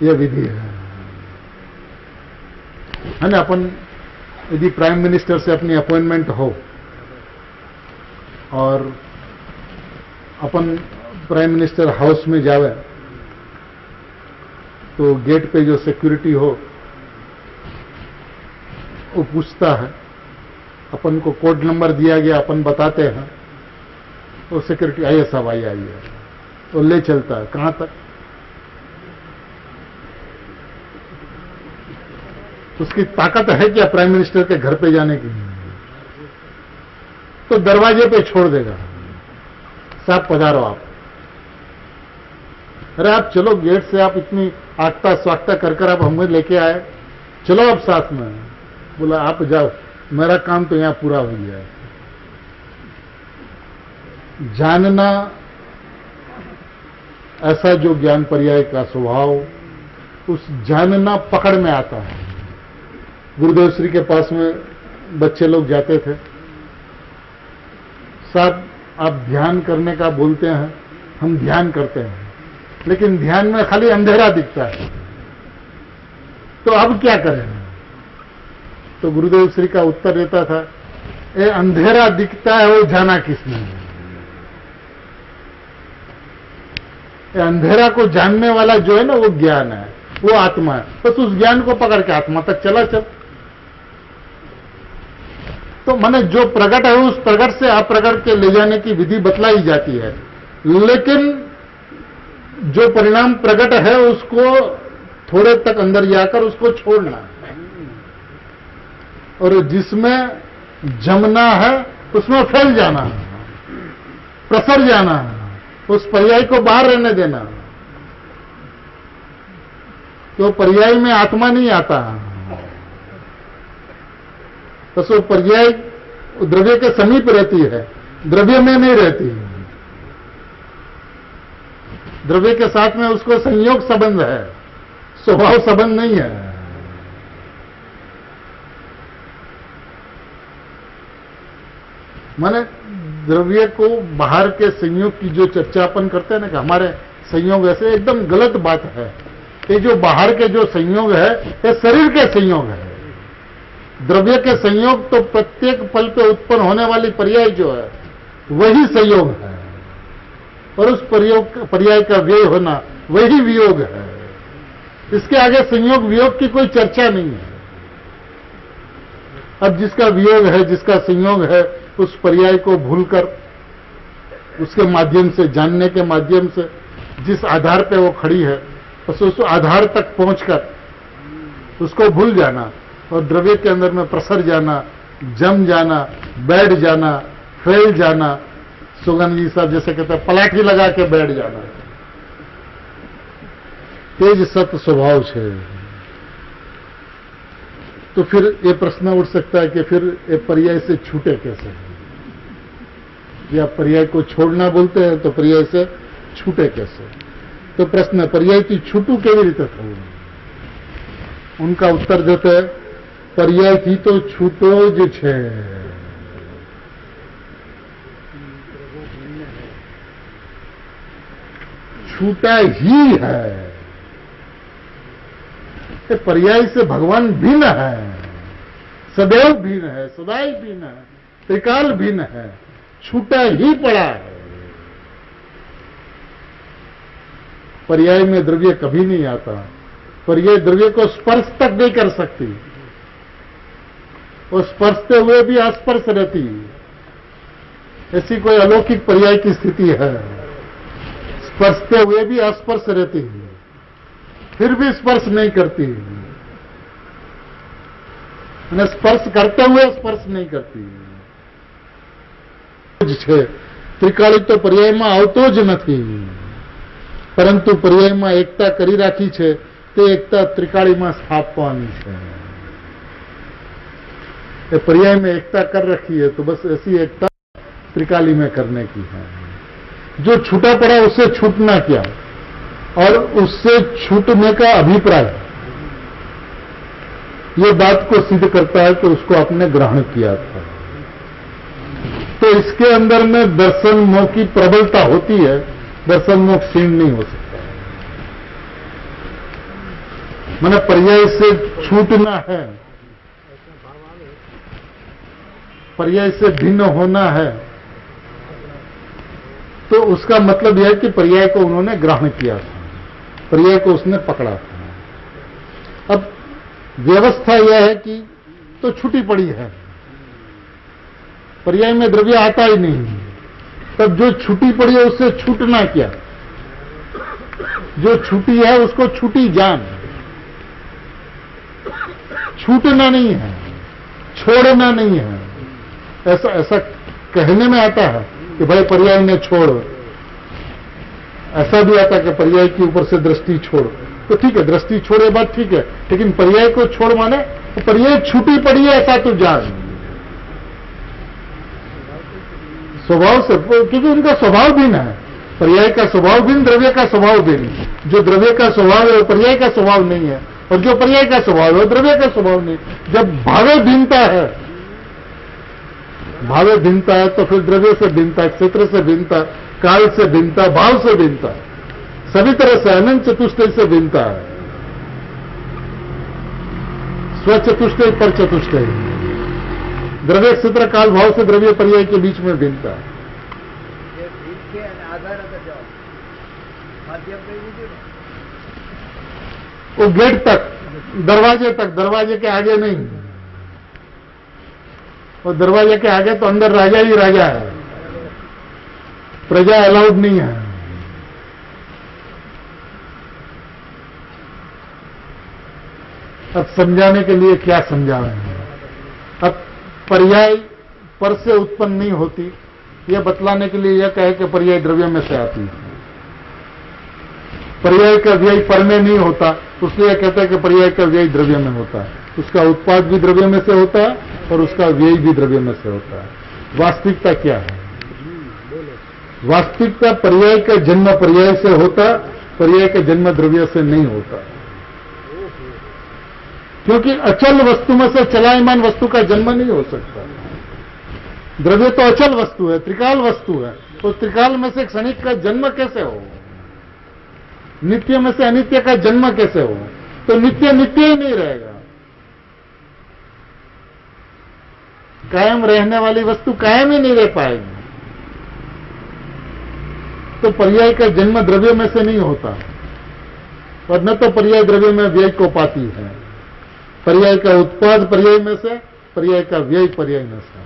यह विधि है ना। अपन यदि प्राइम मिनिस्टर से अपनी अपॉइंटमेंट हो और अपन प्राइम मिनिस्टर हाउस में जावे, तो गेट पे जो सिक्योरिटी हो वो पूछता है, अपन को कोड नंबर दिया गया, अपन बताते हैं, वो सिक्योरिटी आइए साहब आइए आइए, तो ले चलता है। कहां तक? उसकी ताकत है क्या प्राइम मिनिस्टर के घर पे जाने की? तो दरवाजे पे छोड़ देगा, साहब पधारो आप। अरे आप चलो, गेट से आप इतनी आगता स्वागता कर आप हमें लेके आए, चलो आप साथ में। बोला आप जाओ, मेरा काम तो यहां पूरा हो गया है। जानना, ऐसा जो ज्ञान पर्याय का स्वभाव, उस जानना पकड़ में आता है। गुरुदेव श्री के पास में बच्चे लोग जाते थे, साहब आप ध्यान करने का बोलते हैं, हम ध्यान करते हैं, लेकिन ध्यान में खाली अंधेरा दिखता है। तो अब क्या करें? तो गुरुदेव श्री का उत्तर देता था, ये अंधेरा दिखता है, वो जाना किसने? ये अंधेरा को जानने वाला जो है ना, वो ज्ञान है, वो आत्मा है। बस उस ज्ञान को पकड़ के आत्मा तक चला चल। तो माने जो प्रकट है उस प्रकट से अप्रकट के ले जाने की विधि बतलाई जाती है, लेकिन जो परिणाम प्रकट है उसको थोड़े तक अंदर जाकर उसको छोड़ना, और जिसमें जमना है उसमें फैल जाना, प्रसर जाना, उस पर्याय को बाहर रहने देना। तो पर्याय में आत्मा नहीं आता, बस वो पर्याय द्रव्य के समीप रहती है, द्रव्य में नहीं रहती। द्रव्य के साथ में उसको संयोग संबंध है, स्वभाव संबंध नहीं है। माने द्रव्य को बाहर के संयोग की जो चर्चा अपन करते हैं ना कि हमारे संयोग ऐसे, एकदम गलत बात है। ये जो बाहर के जो संयोग है ये शरीर के संयोग है। द्रव्य के संयोग तो प्रत्येक पल पे उत्पन्न होने वाली पर्याय जो है वही संयोग है, और उस पर्याय का व्यय होना वही वियोग है। इसके आगे संयोग वियोग की कोई चर्चा नहीं है। अब जिसका वियोग है, जिसका संयोग है, उस पर्याय को भूलकर उसके माध्यम से, जानने के माध्यम से जिस आधार पे वो खड़ी है, बस उस आधार तक पहुंचकर उसको भूल जाना और द्रव्य के अंदर में प्रसर जाना, जम जाना, बैठ जाना, फैल जाना। सुगंध जी साहब जैसे कहते हैं, पलाठी लगा के बैठ जाना। तेज सत स्वभाव है। तो फिर ये प्रश्न उठ सकता है कि फिर ये पर्याय से छूटे कैसे? या पर्याय को छोड़ना बोलते हैं, तो पर्याय से छूटे कैसे? तो प्रश्न, पर्याय की छूटू केवी रीते थवुं? उनका उत्तर देते हैं, पर्याय थी तो छूटो ज छे। छूटा ही है। पर्याय से भगवान भिन्न है, सदैव भिन्न है, सदाई भिन्न है, त्रिकाल भिन्न है, छूटा ही पड़ा है। पर्याय में द्रव्य कभी नहीं आता। पर्याय द्रव्य को स्पर्श तक नहीं कर सकती, और स्पर्शते हुए भी अस्पर्श रहती। ऐसी कोई अलौकिक पर्याय की स्थिति है। स्पर्शते हुए भी अस्पर्श रहती है, फिर भी स्पर्श नहीं करती, स्पर्श करते हुए स्पर्श नहीं करती। त्रिकाली तो पर्याय में आवतो ज नहीं, परंतु पर्याय में एकता करी राखी है, ते एकता त्रिकाली में स्थापवानी है। पर्याय में एकता कर रखी है, तो बस ऐसी एकता त्रिकाली में करने की है। जो छूटा पड़ा उससे छूटना क्या, और उससे छूटने का अभिप्राय, ये बात को सिद्ध करता है कि उसको आपने ग्रहण किया था। तो इसके अंदर में दर्शन मोह की प्रबलता होती है, दर्शन मोह क्षीण नहीं हो सकता। माने पर्याय से छूटना है, पर्याय से भिन्न होना है, तो उसका मतलब यह है कि पर्याय को उन्होंने ग्रहण किया था, पर्याय को उसने पकड़ा था। अब व्यवस्था यह है कि तो छूटी पड़ी है, पर्याय में द्रव्य आता ही नहीं, तब जो छूटी पड़ी है उससे छूटना क्या? जो छूटी है उसको छूटी जान। छूटना नहीं है, छोड़ना नहीं है। ऐसा ऐसा कहने में आता है कि भाई पर्याय ने छोड़, ऐसा भी आता है कि पर्याय के ऊपर से दृष्टि छोड़। तो ठीक है, दृष्टि छोड़, ये बात ठीक है, लेकिन पर्याय को छोड़ माने तो पर्याय छूटी पड़ी है ऐसा तो जान। स्वभाव से, क्योंकि उनका स्वभाव भिन्न है। पर्याय का स्वभाव भिन्न, द्रव्य का स्वभाव भिन्न। जो द्रव्य का स्वभाव है वो पर्याय का स्वभाव नहीं है, और जो पर्याय का स्वभाव है वो द्रव्य का स्वभाव नहीं। जब भावे भिन्नता है, भावे भिन्नता है, तो फिर द्रव्य से भिन्नता, क्षेत्र से भिन्नता, काल से भिन्नता, भाव से भिन्नता, सभी तरह से अनंत चतुष्टय से भिन्नता है। स्वचतुष्टय पर चतुष्टय, द्रव्य क्षेत्र काल भाव से द्रव्य पर्याय के बीच में भिन्नता है। वो गेट तक, दरवाजे तक, दरवाजे के आगे नहीं। और दरवाजे के आगे तो अंदर राजा ही राजा है, प्रजा अलाउड नहीं है। अब समझाने के लिए क्या समझाएंगे। अब पर्याय पर से उत्पन्न नहीं होती, यह बतलाने के लिए यह कहे कि पर्याय द्रव्य में से आती है। पर्याय का व्यय पर में नहीं होता, उसलिए कहते हैं कि पर्याय का व्यय द्रव्य में होता है। उसका उत्पाद भी द्रव्य में से होता है और उसका व्यय भी द्रव्य में से होता है। वास्तविकता क्या है? वास्तविकता पर्याय का जन्म पर्याय से होता, पर्याय का जन्म द्रव्य से नहीं होता। क्योंकि अचल वस्तु में से चलायमान वस्तु का जन्म नहीं हो सकता। द्रव्य तो अचल वस्तु है, त्रिकाल वस्तु है, तो त्रिकाल में से क्षणिक का जन्म कैसे हो? नित्य में से अनित्य का जन्म कैसे हो? तो नित्य नित्य ही नहीं रहेगा। कायम रहने वाली वस्तु कायम ही नहीं रह पाएगी। तो पर्याय का जन्म द्रव्य में से नहीं होता, और न तो पर्याय द्रव्य में व्यय को पाती है। पर्याय का उत्पाद पर्याय में से, पर्याय का व्यय पर्याय में से।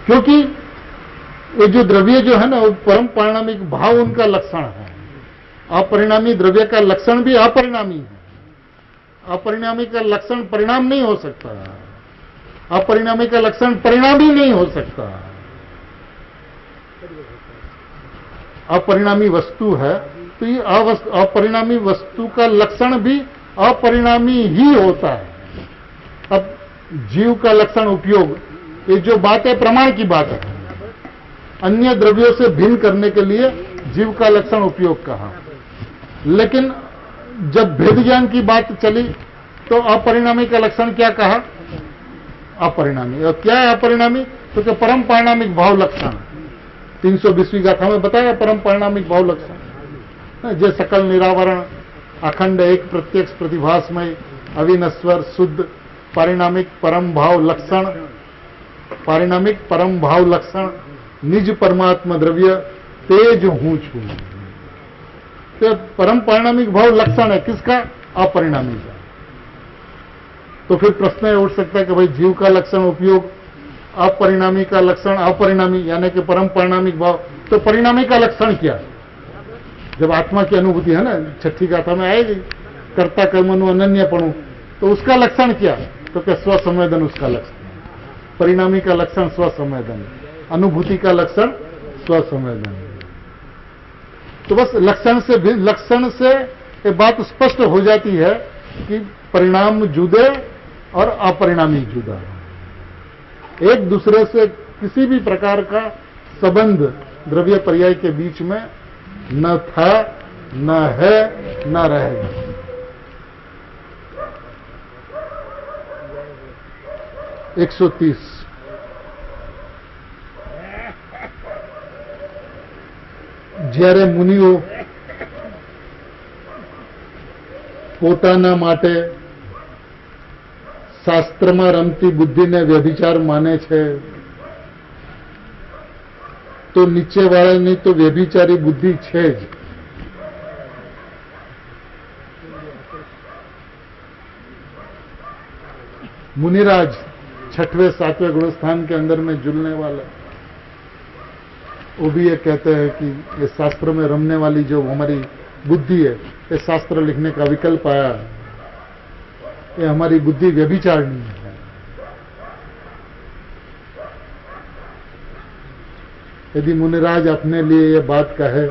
क्योंकि ये जो द्रव्य जो है ना, वो परम परिणामिक भाव उनका लक्षण है। अपरिणामी द्रव्य का लक्षण भी अपरिणामी है। अपरिणामी का लक्षण परिणाम नहीं हो सकता, अपरिणामी का लक्षण परिणाम ही नहीं हो सकता। अपरिणामी वस्तु है तो ये अपरिणामी वस्तु का लक्षण भी अपरिणामी ही होता है। अब जीव का लक्षण उपयोग, ये जो बात है प्रमाण की बात है। अन्य द्रव्यों से भिन्न करने के लिए जीव का लक्षण उपयोग कहा, लेकिन जब भेद ज्ञान की बात चली तो अपरिणामी का लक्षण क्या कहा? अपरिणामी। और क्या है अपरिणामी? तो क्या परम परिणामिक भाव लक्षण। 320वीं गाथा में बताया परम परिणामिक भाव लक्षण, जे सकल निरावरण अखंड एक प्रत्यक्ष प्रतिभासमय अविनश्वर शुद्ध परिणामिक परम भाव लक्षण, परिणामिक परम भाव लक्षण निज परमात्मा द्रव्य तेज हूं छू। तो परम परिणामिक भाव लक्षण है किसका? अपरिणामी का। तो फिर प्रश्न उठ सकता है कि भाई जीव का लक्षण उपयोग, अपरिणामी का लक्षण अपरिणामी, यानी कि परम परिणामिक भाव, तो परिणामी का लक्षण क्या? जब आत्मा की अनुभूति है ना, छठी गाथा में आएगी, कर्ता कर्मनु अनन्यपणु, तो उसका लक्षण क्या? तो क्या स्वसंवेदन उसका लक्षण। परिणामी का लक्षण स्वसंवेदन, अनुभूति का लक्षण स्वसंवेदन। तो बस लक्षण से ये बात स्पष्ट हो जाती है कि परिणाम जुदे और अपरिणामी जुदा, एक दूसरे से किसी भी प्रकार का संबंध द्रव्य पर्याय के बीच में न था, न है, न रहेगा। જ્યારે મુનિઓ પોતાના માટે શાસ્ત્રમાં રમતી બુદ્ધિને વ્યભિચાર માને છે, તો નીચેવાળાની તો વ્યભિચારી બુદ્ધિ છે જ। मुनिराज 6वें 7वें गुणस्थान के अंदर में जुलने वाला, वो भी ये कहते हैं कि ये शास्त्र में रमने वाली जो हमारी बुद्धि है, ये शास्त्र लिखने का विकल्प आया, ये हमारी बुद्धि व्यभिचारणी है। यदि मुनिराज अपने लिए ये बात कहे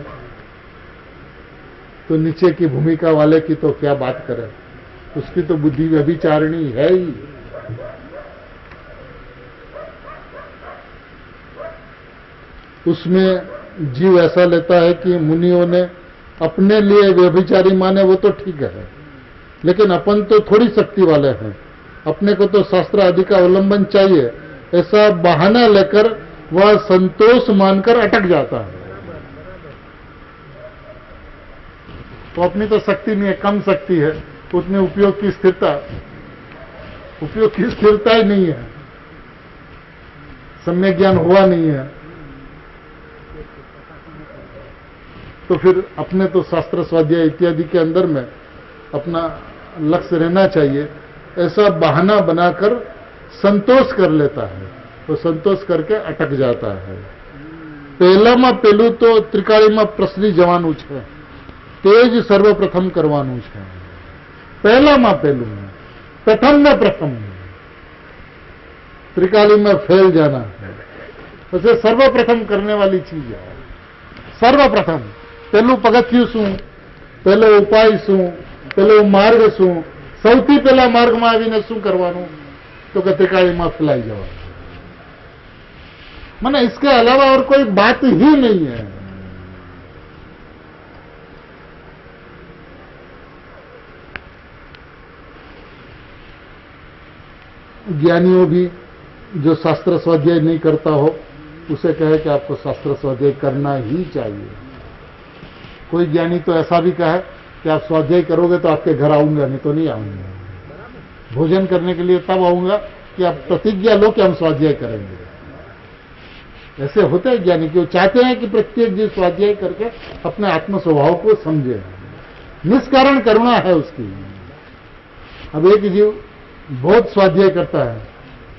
तो नीचे की भूमिका वाले की तो क्या बात करे, उसकी तो बुद्धि व्यभिचारणी है ही। उसमें जीव ऐसा लेता है कि मुनियों ने अपने लिए व्यभिचारी माने, वो तो ठीक है, लेकिन अपन तो थोड़ी शक्ति वाले हैं, अपने को तो शास्त्र आदि का अवलंबन चाहिए, ऐसा बहाना लेकर वह संतोष मानकर अटक जाता है। वो अपनी तो शक्ति नहीं है, कम शक्ति है, उतने उपयोग की स्थिरता ही नहीं है, सम्यक ज्ञान हुआ नहीं है। तो फिर अपने तो शास्त्र स्वाध्याय इत्यादि के अंदर में अपना लक्ष्य रहना चाहिए। ऐसा बहाना बनाकर संतोष कर लेता है, तो संतोष करके अटक जाता है। पहलाમાં પેલું તો ત્રિકાળીમાં પ્રસરી જવાનું છે, તે જ સર્વપ્રથમ કરવાનું છે। પહેલામાં પહેલું, પ્રથમ में प्रथम, त्रिकाली में फैल जाना है। उसे सर्वप्रथम करने वाली चीज है। सर्वप्रथम पहलू पगथિયું શું, પહેલો ઉપાય શું, પહેલો માર્ગ શું, સૌથી પહેલા માર્ગમાં આવીને શું કરવાનું, તો કે ત્રિકાળીમાં ફેલાઈ જવાનું। माने इसके अलावा और कोई बात ही नहीं है। ज्ञानियों भी जो शास्त्र स्वाध्याय नहीं करता हो उसे कहे कि आपको शास्त्र स्वाध्याय करना ही चाहिए। कोई ज्ञानी तो ऐसा भी कहे कि आप स्वाध्याय करोगे तो आपके घर आऊंगा, नहीं तो नहीं आऊंगा। भोजन करने के लिए तब आऊंगा कि आप प्रतिज्ञा लो कि हम स्वाध्याय करेंगे। ऐसे होते हैं ज्ञानी कि वो चाहते हैं कि प्रत्येक जीव स्वाध्याय करके अपने आत्म स्वभाव को समझे। निष्कारण करुणा है उसकी। अब एक जीव बहुत स्वाध्याय करता है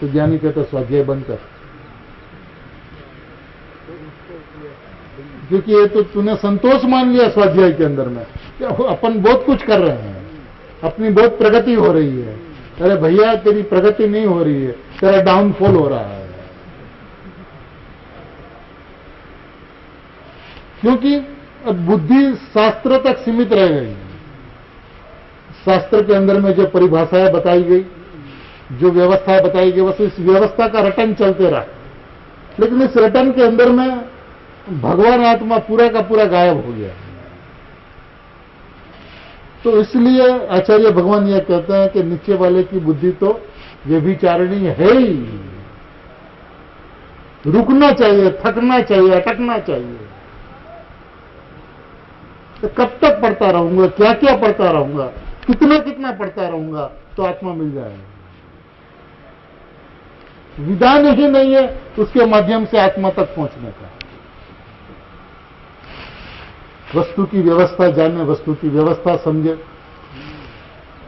तो ज्ञानी कहता स्वाध्याय बंद कर, क्योंकि ये तो तूने संतोष मान लिया स्वाध्याय के अंदर में कि अपन बहुत कुछ कर रहे हैं, अपनी बहुत प्रगति हो रही है। अरे भैया तेरी प्रगति नहीं हो रही है, तेरा डाउनफॉल हो रहा है। क्योंकि अब बुद्धि शास्त्र तक सीमित रह गई। शास्त्र के अंदर में जो परिभाषाएं बताई गई, जो व्यवस्थाएं बताई गई, बस इस व्यवस्था का रटन चलते रहा। लेकिन इस रटन के अंदर में भगवान आत्मा पूरा का पूरा गायब हो गया। तो इसलिए आचार्य भगवान यह कहते हैं कि नीचे वाले की बुद्धि तो व्यभिचारिणी है ही। रुकना चाहिए, थकना चाहिए, अटकना चाहिए। तो कब तक पढ़ता रहूंगा, क्या क्या पढ़ता रहूंगा, कितना कितना पढ़ता रहूंगा तो आत्मा मिल जाएगा। विधान ही नहीं है उसके माध्यम से आत्मा तक पहुंचने का। वस्तु की व्यवस्था जाने, वस्तु की व्यवस्था समझे,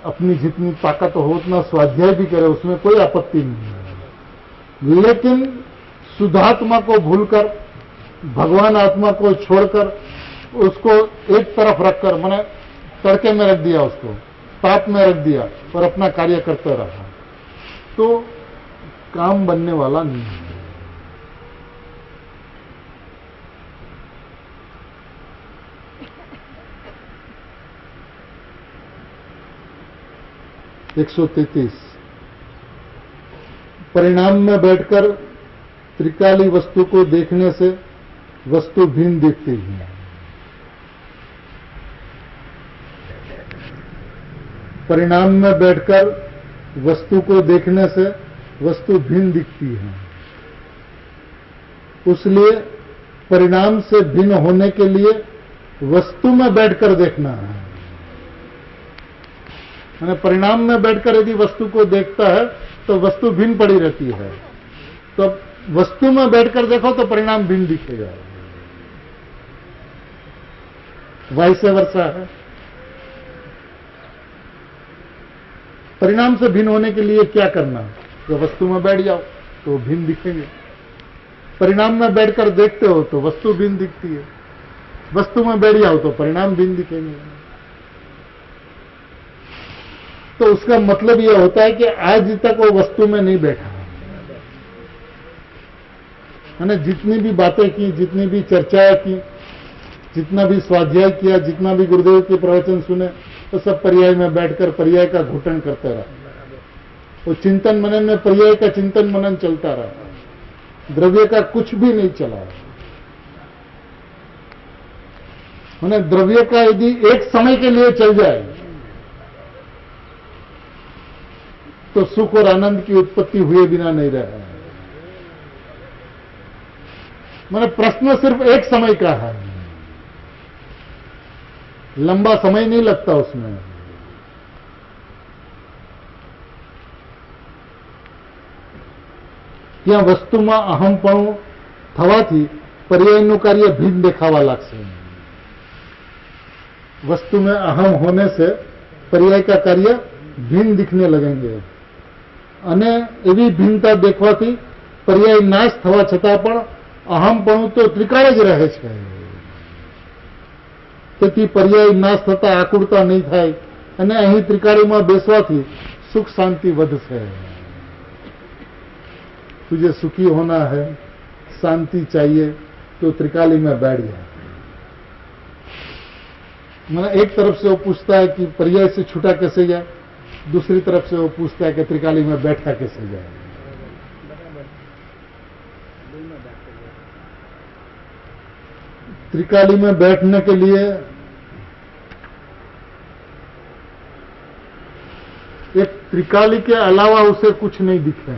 अपनी जितनी ताकत हो उतना स्वाध्याय भी करे, उसमें कोई आपत्ति नहीं है। लेकिन शुद्धात्मा को भूलकर, भगवान आत्मा को छोड़कर, उसको एक तरफ रखकर, मैंने तड़के में रख दिया, उसको ताप में रख दिया और अपना कार्य करते रहा, तो काम बनने वाला नहीं है। (133) परिणाम में बैठकर त्रिकाली वस्तु को देखने से वस्तु भिन्न दिखती है। परिणाम में बैठकर वस्तु को देखने से वस्तु भिन्न दिखती है। इसलिए परिणाम से भिन्न होने के लिए वस्तु में बैठकर देखना है। यानी परिणाम में बैठकर यदि वस्तु को देखता है तो वस्तु भिन्न पड़ी रहती है, तो वस्तु में बैठकर देखो तो परिणाम भिन्न दिखेगा। वैसे वर्षा है। परिणाम से भिन्न होने के लिए क्या करना, तो वस्तु में बैठ जाओ तो भिन्न दिखेंगे। परिणाम में बैठकर देखते हो तो वस्तु भिन्न दिखती है, वस्तु में बैठ जाओ तो परिणाम भिन्न दिखेंगे। तो उसका मतलब यह होता है कि आज तक वो वस्तु में नहीं बैठा, मैंने जितनी भी बातें की, जितनी भी चर्चाएं की, जितना भी स्वाध्याय किया, जितना भी गुरुदेव के प्रवचन सुने, तो सब पर्याय में बैठकर पर्याय का घुटन करते रहा। वो चिंतन मनन में पर्याय का चिंतन मनन चलता रहा, द्रव्य का कुछ भी नहीं चला। मैंने द्रव्य का यदि एक समय के लिए चल जाए तो सुख और आनंद की उत्पत्ति हुए बिना नहीं रहा। मैंने प्रश्न सिर्फ एक समय का है, लंबा समय नहीं लगता उसमें। ત્યાં વસ્તુમાં અહમપણું થવાથી पर्यायનું कार्य भिन्न દેખાવા लागશે। वस्तु में अहम होने से पर्याय का कार्य भिन्न दिखने लगेंगे અને એવી ભિન્નતા દેખવાથી पर्याय नाश થવા છતાં પણ અહમપણું તો ત્રિકાળ જ રહે છે। તેથી पर्याय नाश થતા આકુરતા નહીં થાય અને અહીં ત્રિકાળીમાં બેસવાથી સુખ શાંતિ વધશે। तुझे सुखी होना है, शांति चाहिए तो त्रिकाली में बैठ जाए। मैंने एक तरफ से वो पूछता है कि पर्याय से छूटा कैसे जाए, दूसरी तरफ से वो पूछता है कि त्रिकाली में बैठा कैसे जाए। त्रिकाली में बैठने के लिए एक त्रिकाली के अलावा उसे कुछ नहीं दिखे।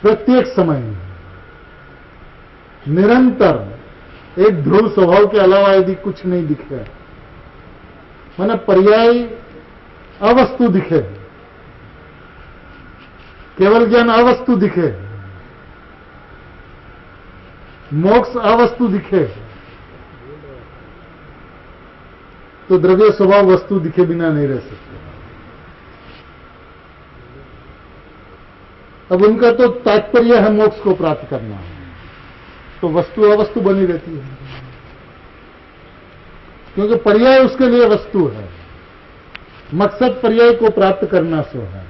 प्रत्येक समय निरंतर एक ध्रुव स्वभाव के अलावा यदि कुछ नहीं दिखे, माने पर्याय अवस्तु दिखे, केवल ज्ञान अवस्तु दिखे, मोक्ष अवस्तु दिखे, तो द्रव्य स्वभाव वस्तु दिखे बिना नहीं रह सकते। अब उनका तो तात्पर्य है मोक्ष को प्राप्त करना, तो वस्तु अवस्तु बनी रहती है, क्योंकि पर्याय उसके लिए वस्तु है। मकसद पर्याय को प्राप्त करना सो है।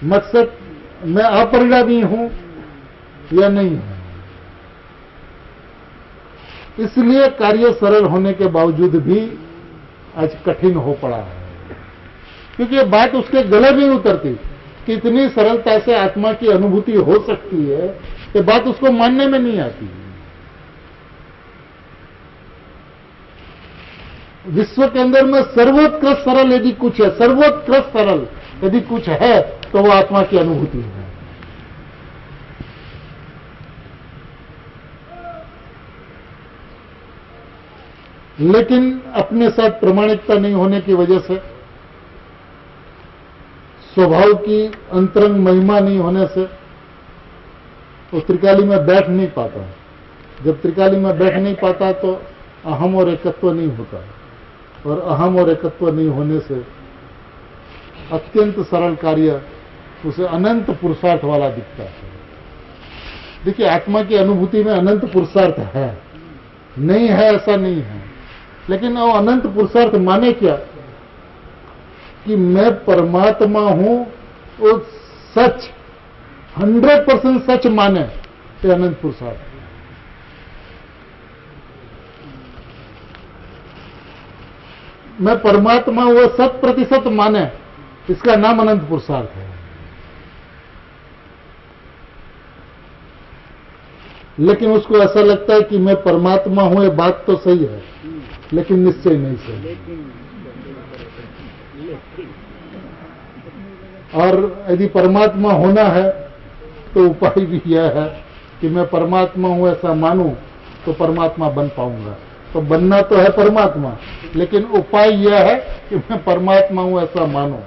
मकसद मैं अपरिणामी हूं या नहीं है, इसलिए कार्य सरल होने के बावजूद भी आज कठिन हो पड़ा है, क्योंकि ये बात उसके गले नहीं उतरती कि इतनी सरलता से आत्मा की अनुभूति हो सकती है, ये बात उसको मानने में नहीं आती। विश्व के अंदर में सर्वोत्कृष्ट सरल यदि कुछ है, सर्वोत्कृष्ट सरल यदि कुछ है, तो वो आत्मा की अनुभूति है। लेकिन अपने साथ प्रमाणिकता नहीं होने की वजह से, स्वभाव की अंतरंग महिमा नहीं होने से वो त्रिकाली में बैठ नहीं पाता। जब त्रिकाली में बैठ नहीं पाता तो अहम और एकत्व नहीं होता, और अहम और एकत्व नहीं होने से अत्यंत सरल कार्य उसे अनंत पुरुषार्थ वाला दिखता है। देखिए, आत्मा की अनुभूति में अनंत पुरुषार्थ है, नहीं है ऐसा नहीं है, लेकिन वो अनंत पुरुषार्थ माने क्या कि मैं परमात्मा हूं, वो सच 100% सच माने, ये अनंत पुरुषार्थ। मैं परमात्मा वो 100% माने, इसका नाम अनंत पुरुषार्थ है। लेकिन उसको ऐसा लगता है कि मैं परमात्मा हूं, ये बात तो सही है, लेकिन निश्चय नहीं सही। और यदि परमात्मा होना है तो उपाय भी यह है कि मैं परमात्मा हूं ऐसा मानूं तो परमात्मा बन पाऊंगा। तो बनना तो है परमात्मा, लेकिन उपाय यह है कि मैं परमात्मा हूं ऐसा मानूं।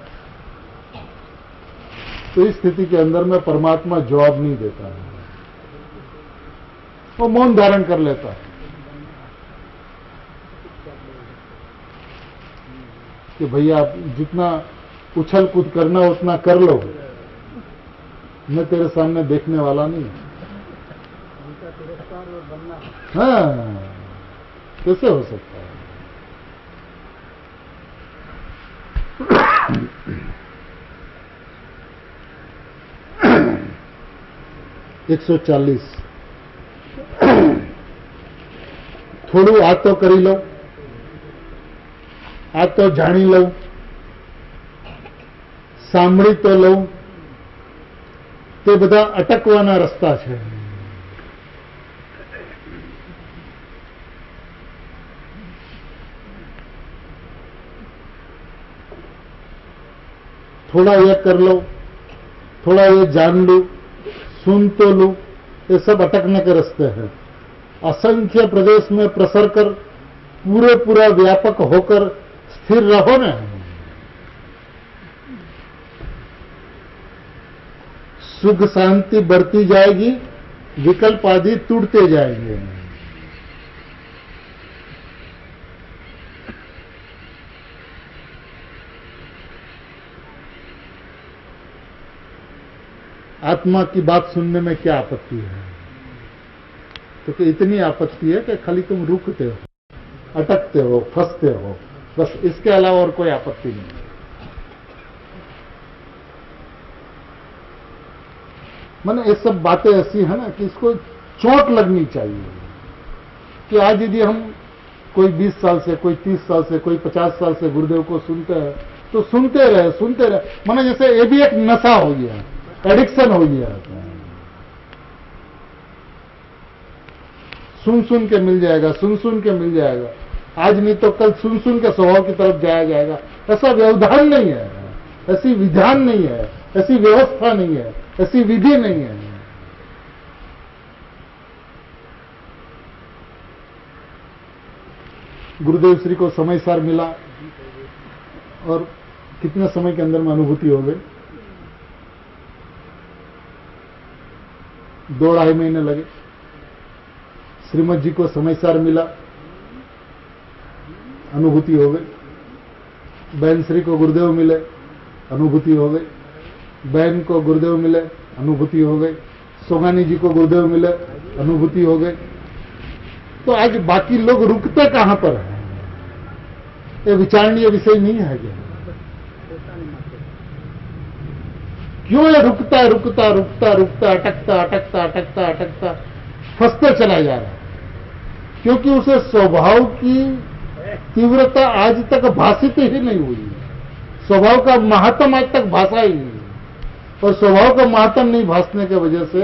तो इस स्थिति के अंदर में परमात्मा जवाब नहीं देता है, वो मौन धारण कर लेता है कि भैया आप जितना उछल कूद करना उतना कर लो, मैं तेरे सामने देखने वाला नहीं। हाँ, कैसे हो सकता है? 140 થોડું આ તો કરી લઉં, આ તો જાણી લઉં, સાંભળી તો લઉં, તે બધા અટકવાના રસ્તા છે। थोड़ा ये कर लो, थोड़ा ये जान लूं, सुन तो लूं, ये सब अटकने के रास्ते हैं। असंख्य प्रदेश में प्रसर कर पूरा व्यापक होकर स्थिर रहो न। सुख शांति बढ़ती जाएगी, विकल्प आदि टूटते जाएंगे। आत्मा की बात सुनने में क्या आपत्ति है? क्योंकि इतनी आपत्ति है कि खाली तुम रुकते हो, अटकते हो, फंसते हो, बस इसके अलावा और कोई आपत्ति नहीं। माने ये सब बातें ऐसी है ना कि इसको चोट लगनी चाहिए कि आज यदि हम कोई 20 साल से, कोई 30 साल से, कोई 50 साल से गुरुदेव को सुनते हैं तो सुनते रहे। माने जैसे ये भी एक नशा हो गया, एडिक्शन हो गया। सुन के मिल जाएगा, सुन के मिल जाएगा, आज नहीं तो कल सुन के स्वभाव की तरफ जाया जाएगा। ऐसा व्यवधान नहीं है, ऐसी विधान नहीं है, ऐसी व्यवस्था नहीं है, ऐसी विधि नहीं है। गुरुदेव श्री को समय सार मिला और कितने समय के अंदर में अनुभूति हो गई? 2-2.5 महीने लगे। श्रीमद जी को समय सार मिला, अनुभूति हो गई। बहन श्री को गुरुदेव मिले, अनुभूति हो गई। बहन को गुरुदेव मिले, अनुभूति हो गई। सोगानी जी को गुरुदेव मिले, अनुभूति हो गई। तो आज बाकी लोग रुकते कहां पर है? ये विचारणीय विषय नहीं है क्या? क्यों ये रुकता अटकता फंसते चला जा रहा है? क्योंकि उसे स्वभाव की तीव्रता आज तक भाषित ही नहीं हुई। स्वभाव का महात्म आज तक भाषा ही नहीं, और स्वभाव का महात्म नहीं भाषने की वजह से